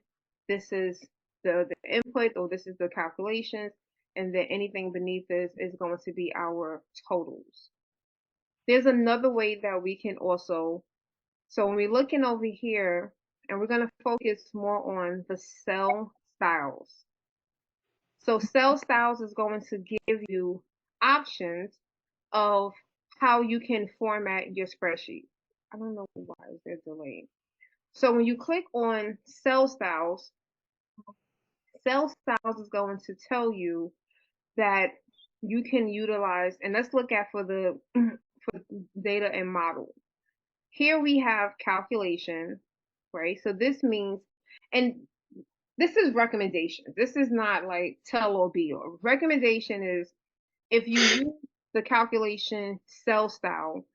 this is the input or this is the calculations, and then anything beneath this is going to be our totals. There's another way that we can also, so when we're looking over here, and we're going to focus more on the cell styles. So cell styles is going to give you options of how you can format your spreadsheet. I don't know why is there delay. So when you click on cell styles is going to tell you that you can utilize, and let's look at for the for data and model. Here we have calculation, right? So this means, and this is recommendations. This is not like tell or be or. Recommendation is if you use the calculation cell style,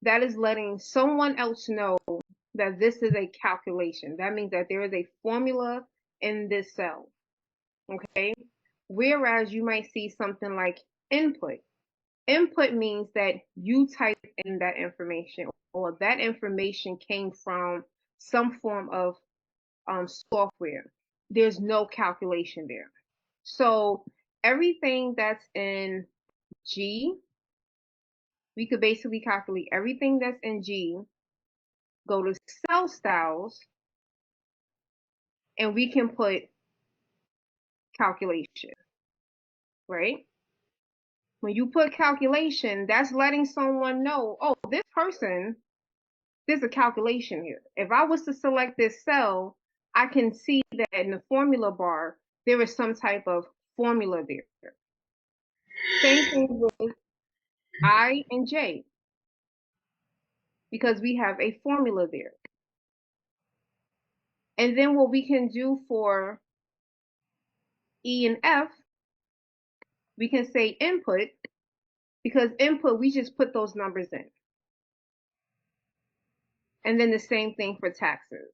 that is letting someone else know that this is a calculation. That means that there is a formula in this cell. Okay. Whereas you might see something like input. Input means that you type in that information or that information came from some form of software. There's no calculation there. So everything that's in G, we could basically calculate everything that's in G, go to cell styles, and we can put calculation, right? When you put calculation, that's letting someone know, oh, this person, there's a calculation here. If I was to select this cell, I can see that in the formula bar, there is some type of formula there. Same thing with I and J, because we have a formula there. And then what we can do for E and F, we can say input, because input, we just put those numbers in. And then the same thing for taxes.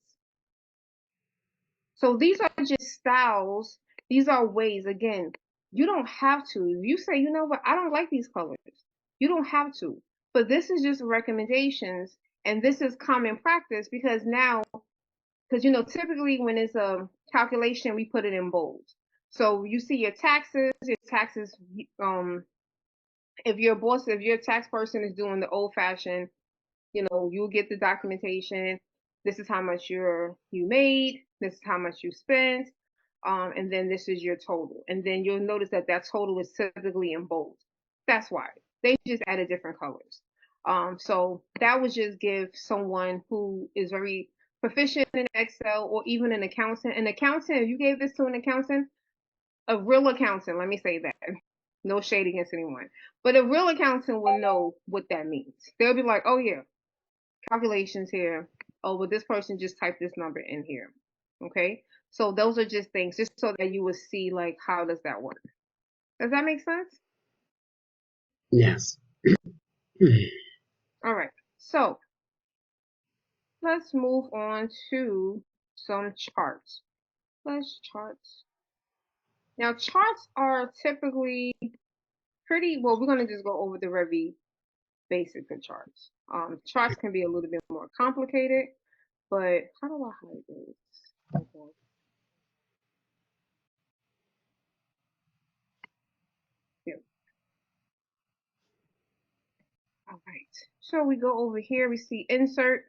So these are just styles. These are ways. Again, you don't have to. You say, you know what, I don't like these colors. You don't have to. But this is just recommendations. And this is common practice because now, because typically when it's a calculation, we put it in bold. So you see your taxes, if your tax person is doing the old fashioned, you'll get the documentation. This is how much you made. This is how much you spent. And then this is your total. And then you'll notice that total is typically in bold. That's why they just added different colors. So that would just give someone who is very proficient in Excel or even an accountant. If you gave this to an accountant, a real accountant, let me say that. No shade against anyone. But a real accountant will know what that means. They'll be like, oh yeah, calculations here. Oh, well, this person just typed this number in here. Okay. So those are just things, just so that you will see like how does that work. Does that make sense? Yes. All right. So let's move on to some charts. Let's charts. Now, charts are typically pretty, well, we're going to just go over the very basic of charts. Charts can be a little bit more complicated, but how do I hide this? Okay. Yeah. All right. So we go over here, we see insert.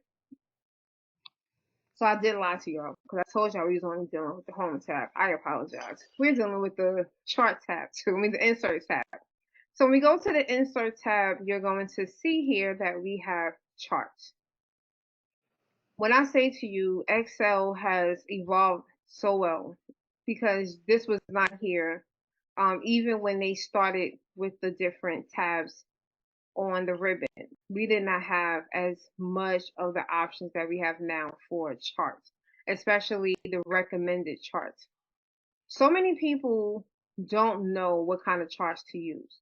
So I did lie to y'all because I told y'all we was only dealing with the home tab. I apologize. We're dealing with the chart tab too, I mean the insert tab. So when we go to the insert tab, you're going to see here that we have charts. When I say to you, Excel has evolved so well because this was not here, even when they started with the different tabs on the ribbon. We did not have as much of the options that we have now for charts, especially the recommended charts. So many people don't know what kind of charts to use,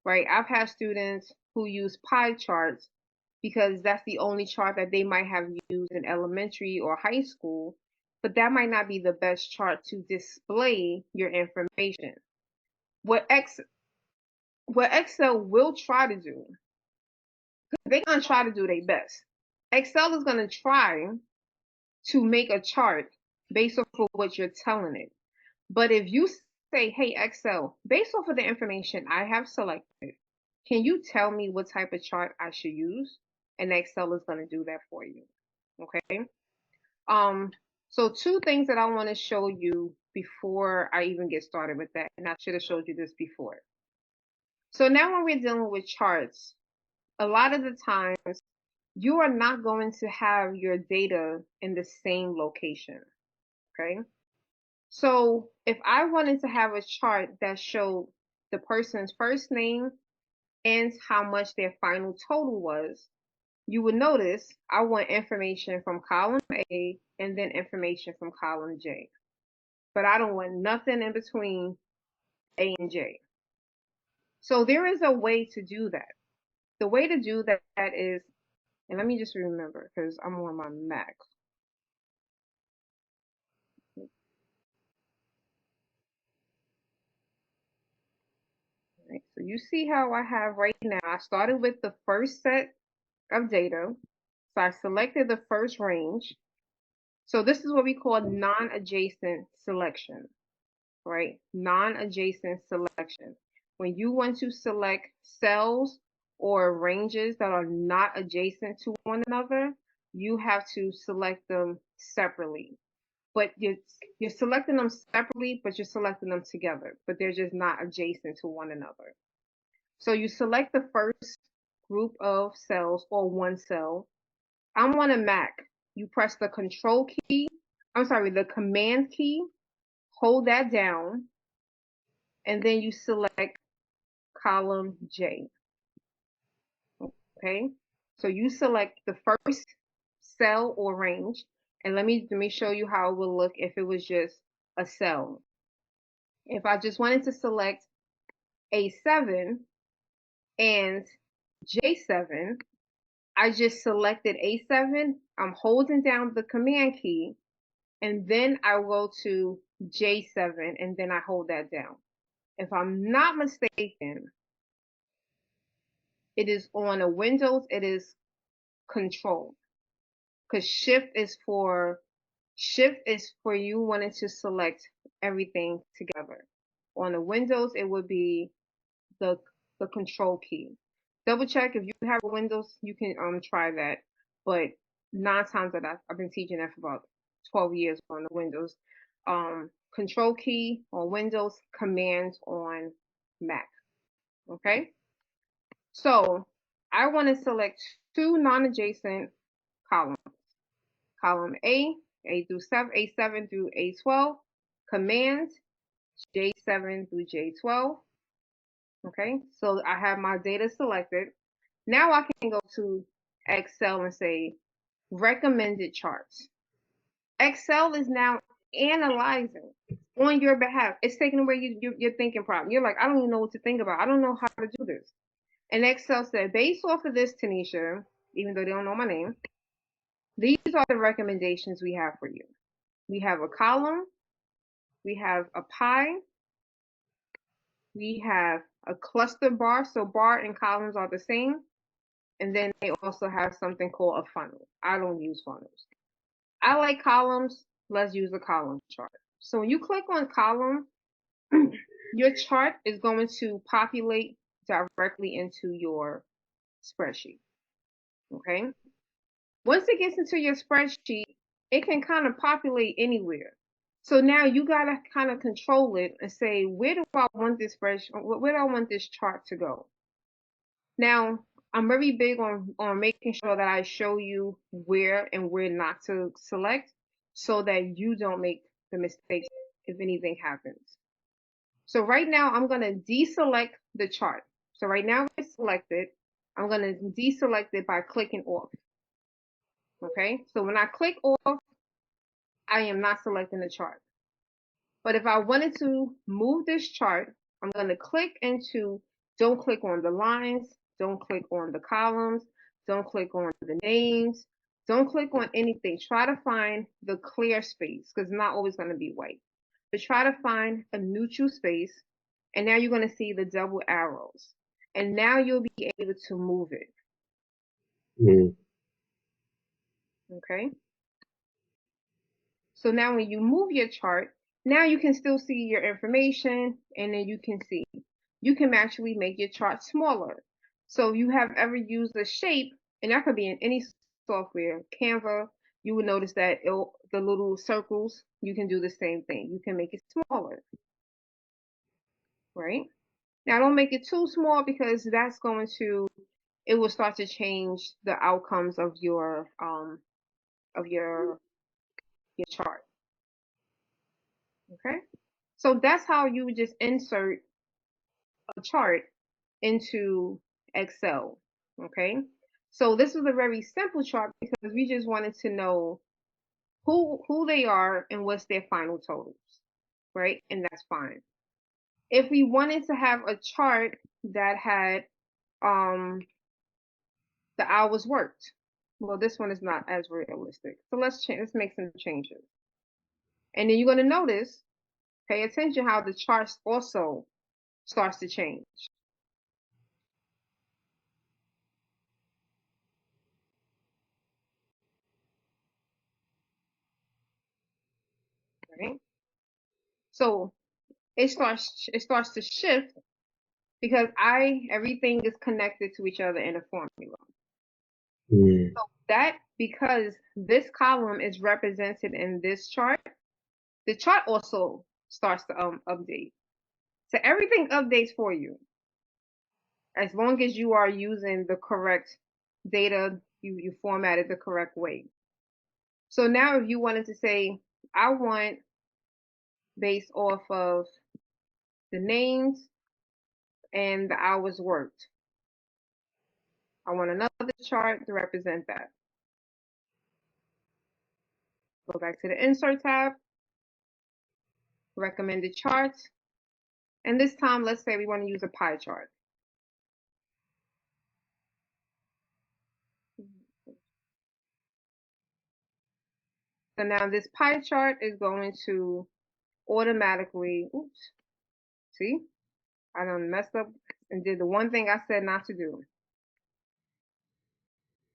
right? I've had students who use pie charts because that's the only chart that they might have used in elementary or high school, but that might not be the best chart to display your information. What X what Excel will try to do, they're gonna try to do their best. Excel is gonna try to make a chart based off of what you're telling it. But if you say, hey, Excel, based off of the information I have selected, can you tell me what type of chart I should use? And Excel is going to do that for you. Okay. Um, so two things that I want to show you before I even get started with that. And I should have showed you this before. So now when we're dealing with charts, a lot of the times you are not going to have your data in the same location. Okay. So if I wanted to have a chart that showed the person's first name and how much their final total was, you would notice I want information from column A and then information from column J. But I don't want nothing in between A and J. So there is a way to do that. The way to do that is, and let me just remember because I'm on my Mac. Right, so you see how I have right now, I started with the first set of data. So I selected the first range. So this is what we call non-adjacent selection, right? Non-adjacent selection. When you want to select cells or ranges that are not adjacent to one another, you have to select them separately. But you're selecting them separately, but you're selecting them together, but they're just not adjacent to one another. So you select the first group of cells or one cell. I'm on a Mac. You press the control key, the command key, hold that down, and then you select column J. Okay? So you select the first cell or range, and let me show you how it will look if it was just a cell. If I just wanted to select A7 and J7, I just selected A7. I'm holding down the command key, and then I go to J7, and then I hold that down. If I'm not mistaken, it is on a Windows, it is Control, because Shift is for you wanting to select everything together. On a Windows, it would be the Control key. Double check if you have a Windows, you can try that. But 9 times that I've been teaching that for about 12 years on the Windows. Control key on Windows, Command on Mac. Okay. So I want to select two non-adjacent columns. Column A through 7, A7 through A12. Command J7 through J12. Okay, so I have my data selected. Now I can go to Excel and say recommended charts. Excel is now analyzing on your behalf. It's taking away your thinking problem. You're like, I don't even know what to think about. I don't know how to do this. And Excel said, based off of this, Tanisha, even though they don't know my name, these are the recommendations we have for you. We have a column, we have a pie, we have a cluster bar. So bar and columns are the same. And then they also have something called a funnel. I don't use funnels. I like columns. Let's use a column chart. So when you click on column, your chart is going to populate directly into your spreadsheet. Okay. Once it gets into your spreadsheet, it can kind of populate anywhere. So now you got to kind of control it and say, where do I want this spreadsheet? Where do I want this chart to go? Now, I'm very big on making sure that I show you where and where not to select so that you don't make the mistakes if anything happens. So right now I'm going to deselect the chart. So right now it's selected. I'm going to deselect it by clicking off. Okay, so when I click off, I am not selecting the chart. But if I wanted to move this chart, I'm going to click into, don't click on the lines, don't click on the columns, don't click on the names, don't click on anything. Try to find the clear space because it's not always going to be white. But try to find a neutral space. And now you're going to see the double arrows. And now you'll be able to move it. Mm. Okay. So now when you move your chart, now you can still see your information and then you can see. You can actually make your chart smaller. So if you have ever used a shape, and that could be in any software, Canva, you would notice that the little circles, you can do the same thing. You can make it smaller, right? Now don't make it too small because that's going to, it will start to change the outcomes of your chart. Okay? So that's how you would just insert a chart into Excel. Okay? So this is a very simple chart because we just wanted to know who they are and what's their final totals, right? And that's fine. If we wanted to have a chart that had the hours worked, well, this one is not as realistic. So let's make some changes. And then you're going to notice, pay attention how the chart also starts to change. Right? So it starts to shift because everything is connected to each other in a formula. Mm. So that because this column is represented in this chart, the chart also starts to update. So everything updates for you as long as you are using the correct data, you format it the correct way. So now if you wanted to say, I want based off of the names and the hours worked. I want another chart to represent that. Go back to the Insert tab, recommended charts, and this time let's say we want to use a pie chart. So now this pie chart is going to automatically, oops, see, I done messed up and did the one thing I said not to do.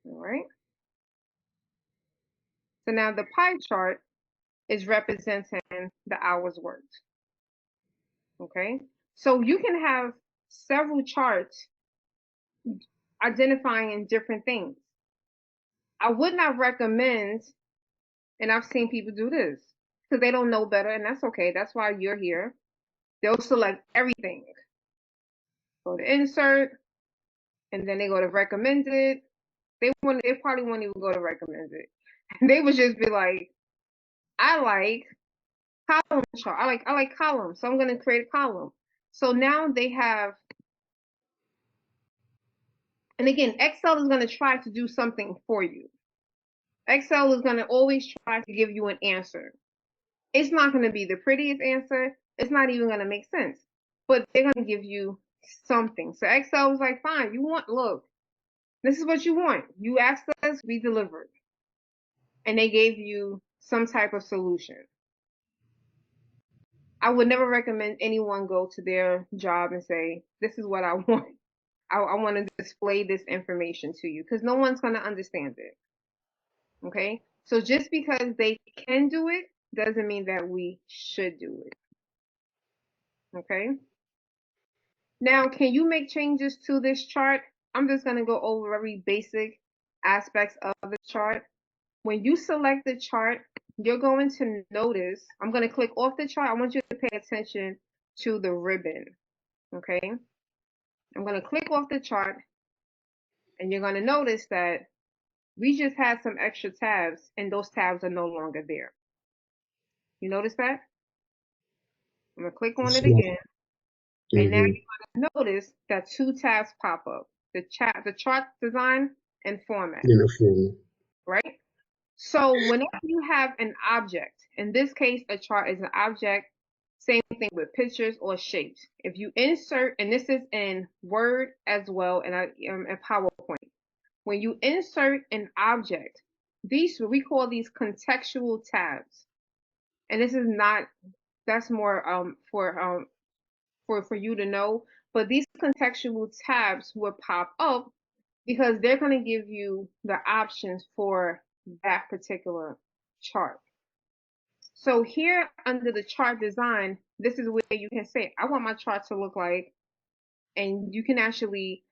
All right. So now the pie chart is representing the hours worked. Okay. So you can have several charts identifying different things. I would not recommend, and I've seen people do this because they don't know better, and that's okay. That's why you're here. They'll select everything. Go to insert, and then they go to recommended. They probably won't even go to recommended. They would just be like, I like column chart. I like columns, so I'm gonna create a column. So now they have, and again, Excel is gonna try to do something for you. Excel is gonna always try to give you an answer. It's not gonna be the prettiest answer. It's not even gonna make sense, but they're gonna give you something. So Excel was like, fine, look, this is what you want. You asked us, we delivered. And they gave you some type of solution. I would never recommend anyone go to their job and say, this is what I want. I want to display this information to you, because no one's going to understand it. Okay? So just because they can do it doesn't mean that we should do it. Okay? Now, can you make changes to this chart? I'm just going to go over very basic aspects of the chart. When you select the chart, you're going to notice, I'm going to click off the chart. I want you to pay attention to the ribbon. Okay? I'm going to click off the chart, and you're going to notice that we just had some extra tabs, and those tabs are no longer there. You notice that? I'm going to click on it again. And now you're going to notice that 2 tabs pop up. The chart design and format. Right? So whenever you have an object, in this case, a chart is an object, same thing with pictures or shapes. If you insert, and this is in Word as well, and in PowerPoint, when you insert an object, we call these contextual tabs. And this is not, that's more for you to know, but these contextual tabs will pop up because they're going to give you the options for that particular chart. So here under the chart design, this is where you can say, I want my chart to look like, and you can actually,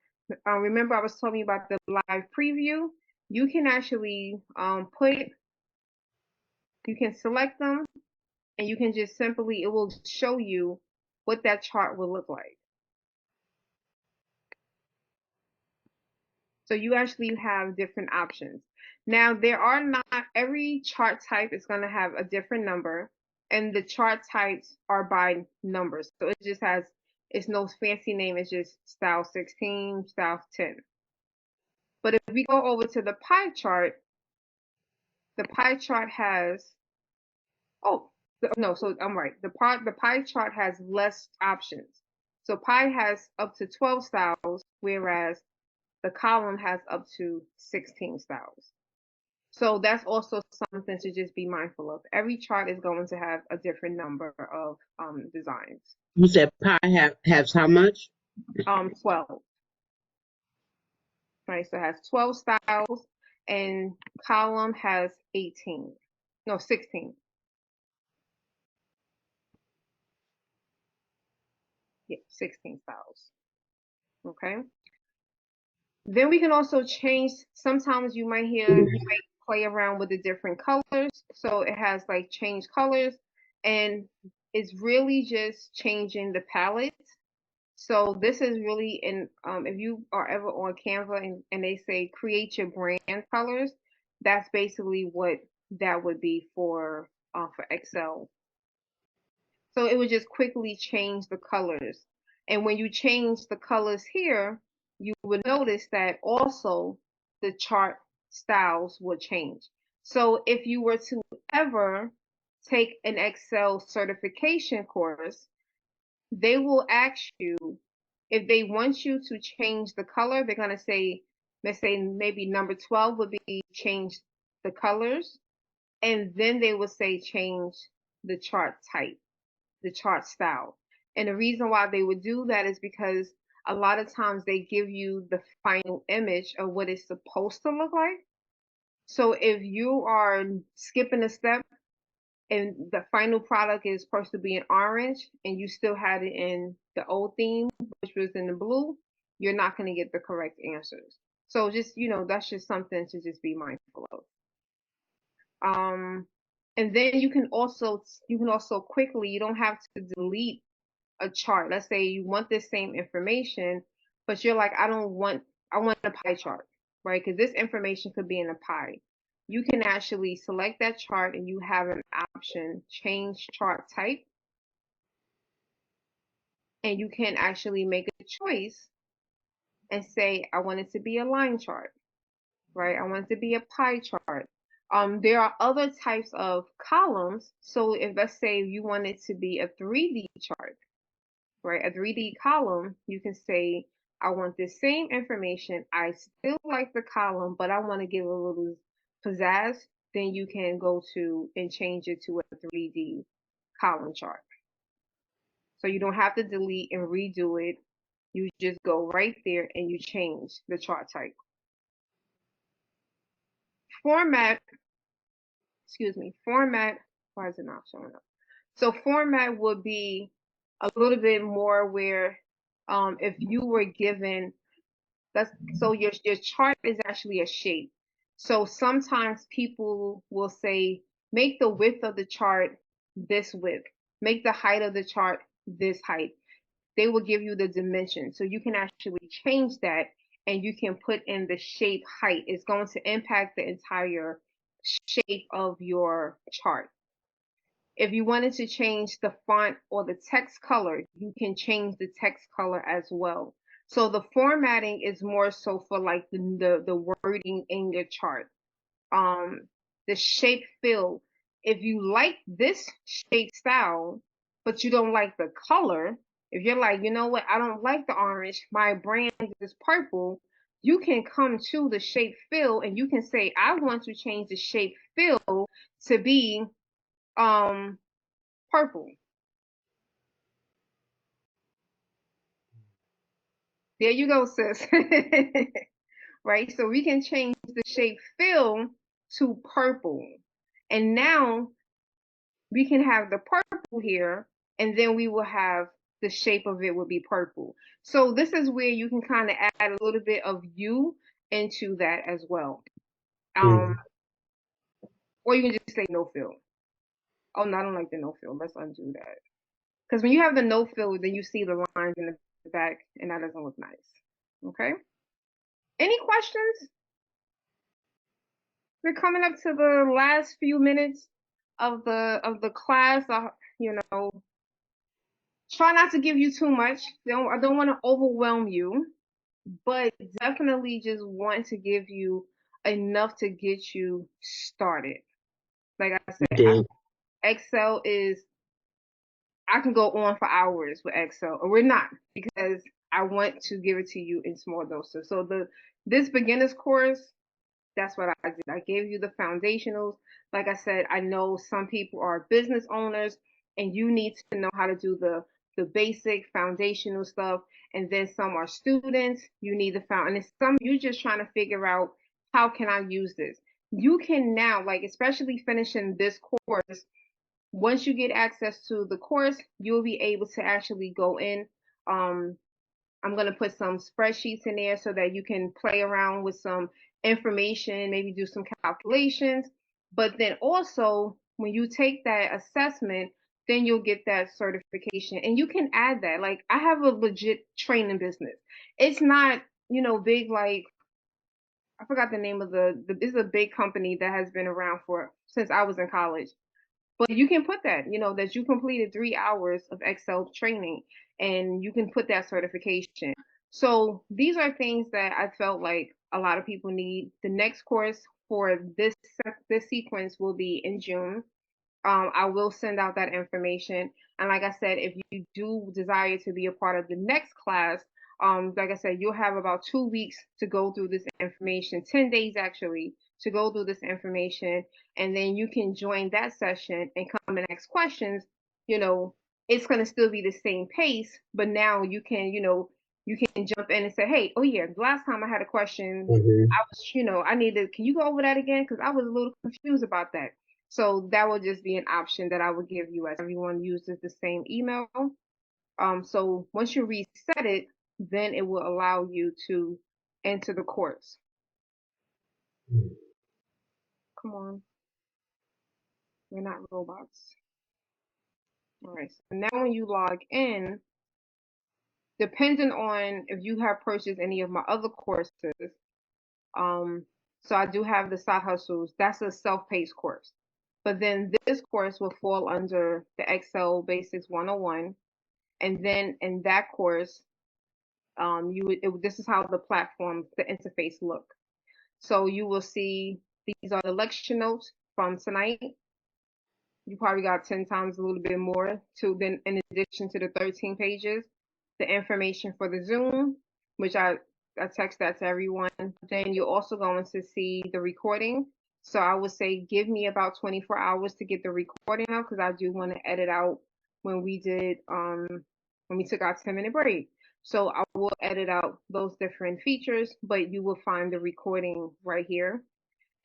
remember I was telling you about the live preview, you can actually you can select them, and you can just simply, it will show you what that chart will look like. So you actually have different options. Now, there are not, every chart type is going to have a different number, and the chart types are by numbers. So it just has, it's no fancy name, it's just style 16, style 10. But if we go over to the pie chart, the pie chart has, no, so I'm right. The pie chart has less options. So pie has up to 12 styles, whereas the column has up to 16 styles. So that's also something to just be mindful of. Every chart is going to have a different number of designs. You said pie has how much? 12. Right, so it has 12 styles, and column has 18. No, 16. Yeah, 16 styles. Okay. Then we can also change, sometimes you might play around with the different colors. So it has like change colors, and it's really just changing the palette. So this is really in, if you are ever on Canva and they say create your brand colors, that's basically what that would be for Excel. So it would just quickly change the colors. And when you change the colors here, you would notice that also the chart styles will change. So if you were to ever take an Excel certification course, they will ask you if they want you to change the color. They're going to say, let's say maybe number 12 would be change the colors, and then they will say change the chart type, the chart style. And the reason why they would do that is because a lot of times they give you the final image of what it's supposed to look like. So if you are skipping a step and the final product is supposed to be in orange and you still had it in the old theme, which was in the blue, you're not going to get the correct answers. So just, that's just something to just be mindful of. And then you can also quickly, you don't have to delete a chart. Let's say you want this same information, but you're like, I want a pie chart, right? Because this information could be in a pie. You can actually select that chart and you have an option, change chart type. And you can actually make a choice and say, I want it to be a line chart, right? I want it to be a pie chart. There are other types of columns. So if, let's say you want it to be a 3D chart, right? A 3D column, you can say, I want the same information. I still like the column, but I want to give a little pizzazz. Then you can go to and change it to a 3D column chart. So you don't have to delete and redo it. You just go right there and you change the chart type. Format, format, why is it not showing up? So format would be a little bit more where if you were given, so your chart is actually a shape. So sometimes people will say, make the width of the chart this width, make the height of the chart this height. They will give you the dimension. So you can actually change that and you can put in the shape height. It's going to impact the entire shape of your chart. If you wanted to change the font or the text color, you can change the text color as well. So the formatting is more so for like the wording in your chart. The shape fill. If you like this shape style, but you don't like the color, if you're like, you know what, I don't like the orange, my brand is purple, you can come to the shape fill and you can say, I want to change the shape fill to be purple. There you go, sis. Right? So we can change the shape fill to purple. And now we can have the purple here, and then we will have the shape of it will be purple. So this is where you can kind of add a little bit of you into that as well. Or you can just say no fill. Oh, no, I don't like the no fill. Let's undo that. Because when you have the no fill, then you see the lines in the back, and that doesn't look nice. Okay? Any questions? We're coming up to the last few minutes of the class. You know, try not to give you too much. I don't want to overwhelm you, but definitely just want to give you enough to get you started. Like I said, Excel is, I can go on for hours with Excel, or we're not, because I want to give it to you in small doses. So this beginner's course, that's what I did. I gave you the foundationals. Like I said, I know some people are business owners and you need to know how to do the basic foundational stuff. And then some are students, you need the and some you just trying to figure out, how can I use this? You can now, like, especially finishing this course, once you get access to the course, you'll be able to actually go in. I'm going to put some spreadsheets in there so that you can play around with some information, maybe do some calculations. But then also, when you take that assessment, then you'll get that certification. And you can add that. Like, I have a legit training business. It's not, big like, I forgot the name of it's a big company that has been around since I was in college. But you can put that, that you completed 3 hours of Excel training and you can put that certification. So these are things that I felt like a lot of people need. The next course for this sequence will be in June. I will send out that information. And like I said, if you do desire to be a part of the next class, like I said, you'll have about 2 weeks to go through this information, 10 days actually, to go through this information. And then you can join that session and come and ask questions. It's going to still be the same pace, but now you can, you can jump in and say, hey, oh yeah, last time I had a question, I was, I needed, can you go over that again? Because I was a little confused about that. So that would just be an option that I would give you, as everyone uses the same email. So once you reset it, then it will allow you to enter the course. Come on. We're not robots. All right. So now when you log in, depending on if you have purchased any of my other courses, so I do have the Side Hustles. That's a self-paced course. But then this course will fall under the Excel Basics 101. And then in that course, this is how the platform, the interface look. So you will see these are the lecture notes from tonight. You probably got 10 times a little bit more in addition to the 13 pages. the information for the Zoom, which I text that to everyone. Then you're also going to see the recording. So I would say give me about 24 hours to get the recording out because I do want to edit out when we did when we took our 10-minute break. So I will edit out those different features, but you will find the recording right here.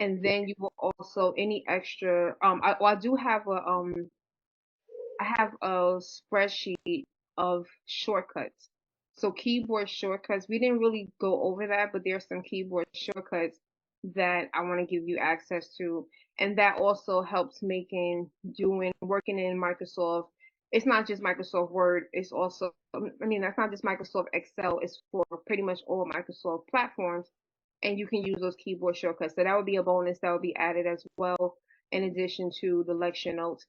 And then you will also any extra I do have I have a spreadsheet of shortcuts. So keyboard shortcuts, we didn't really go over that, but there's some keyboard shortcuts that I want to give you access to. And that also helps working in Microsoft. It's not just Microsoft Word, it's also, I mean, that's not just Microsoft Excel, it's for pretty much all Microsoft platforms. And you can use those keyboard shortcuts. So that would be a bonus that would be added as well, in addition to the lecture notes.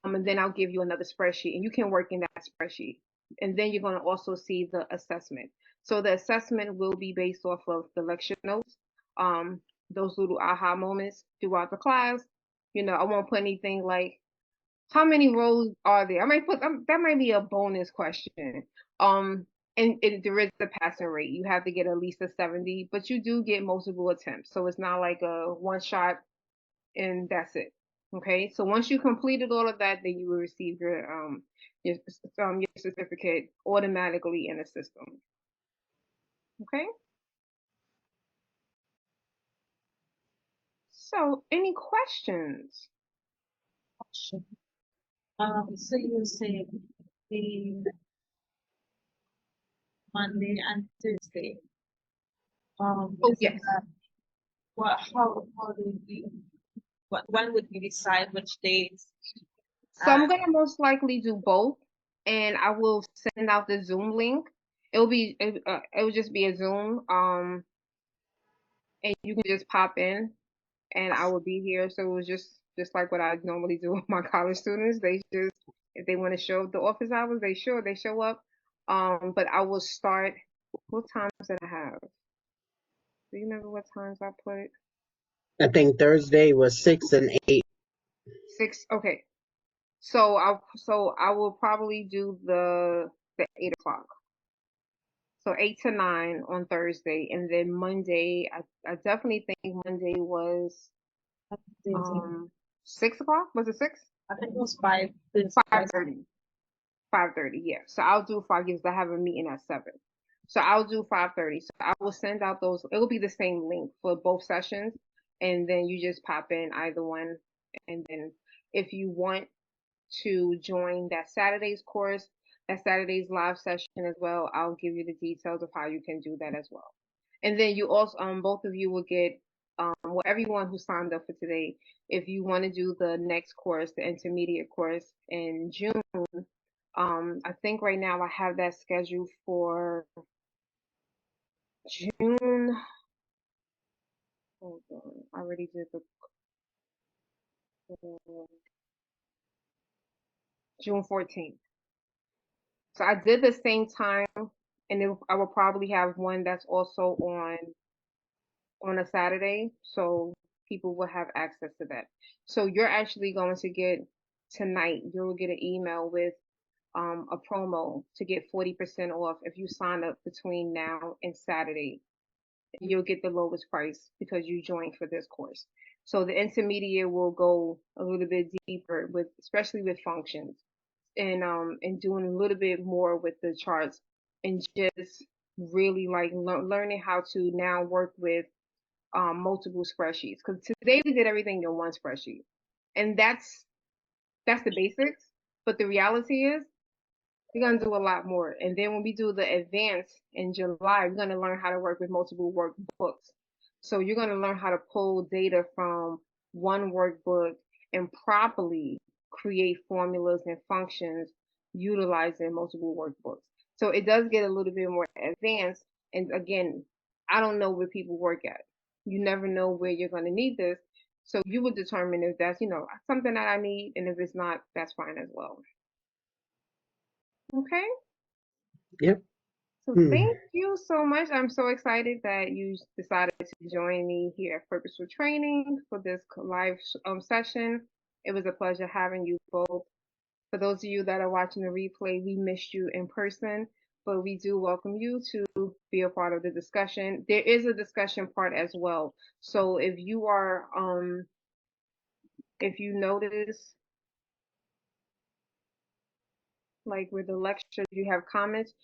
And then I'll give you another spreadsheet and you can work in that spreadsheet. And then you're going to also see the assessment. So the assessment will be based off of the lecture notes, those little aha moments throughout the class. You know, I won't put anything like, how many rows are there? I might put, that might be a bonus question. And there is the passing rate. You have to get at least a 70, but you do get multiple attempts. So it's not like a one shot and that's it. Okay, so once you completed all of that, then you will receive your certificate automatically in the system. Okay. So, any questions? Question. So you say the Monday and Tuesday. Oh Is it yes. how do we when would we decide which days? So I'm gonna most likely do both, and I will send out the Zoom link. It will just be a Zoom, and you can just pop in, and I will be here. So it was just like what I normally do with my college students. They just if they want to show up the office hours, they show up. But I will start. What times did I have? Do you remember what times I put? I think Thursday was 6 and 8. 6. Okay. So I will probably do the 8 o'clock. So 8 to 9 on Thursday, and then Monday. I definitely think Monday was Tuesday? 6 o'clock. Was it 6? I think it was 5. 5:30. 5:30. Yeah. So I'll do 5 because I have a meeting at 7. So I'll do 5:30. So I will send out those. It will be the same link for both sessions, and then you just pop in either one, and then if you want to join that Saturday's course, that Saturday's live session as well, I'll give you the details of how you can do that as well. And then you also, both of you will get, well, everyone who signed up for today, if you want to do the next course, the intermediate course in June, I think right now I have that scheduled for June. Hold on, I already did the June 14th. So I did the same time, and I will probably have one that's also on a Saturday, so people will have access to that. So you're actually going to get tonight. You'll get an email with a promo to get 40% off if you sign up between now and Saturday. You'll get the lowest price because you joined for this course. So the intermediate will go a little bit deeper with, especially with functions and doing a little bit more with the charts and just really like learning how to now work with multiple spreadsheets. Because today we did everything in one spreadsheet, and that's the basics. But the reality is we're gonna do a lot more. And then when we do the advanced in July, we're gonna learn how to work with multiple workbooks. So you're gonna learn how to pull data from one workbook and properly create formulas and functions utilizing multiple workbooks. So it does get a little bit more advanced. And again, I don't know where people work at. You never know where you're gonna need this. So you would determine if that's, something that I need, and if it's not, that's fine as well. Okay? Yep. So thank you so much. I'm so excited that you decided to join me here at Purposeful Training for this live session. It was a pleasure having you both. For those of you that are watching the replay, we missed you in person, but we do welcome you to be a part of the discussion. There is a discussion part as well. So if you are, if you notice, like with the lecture, you have comments,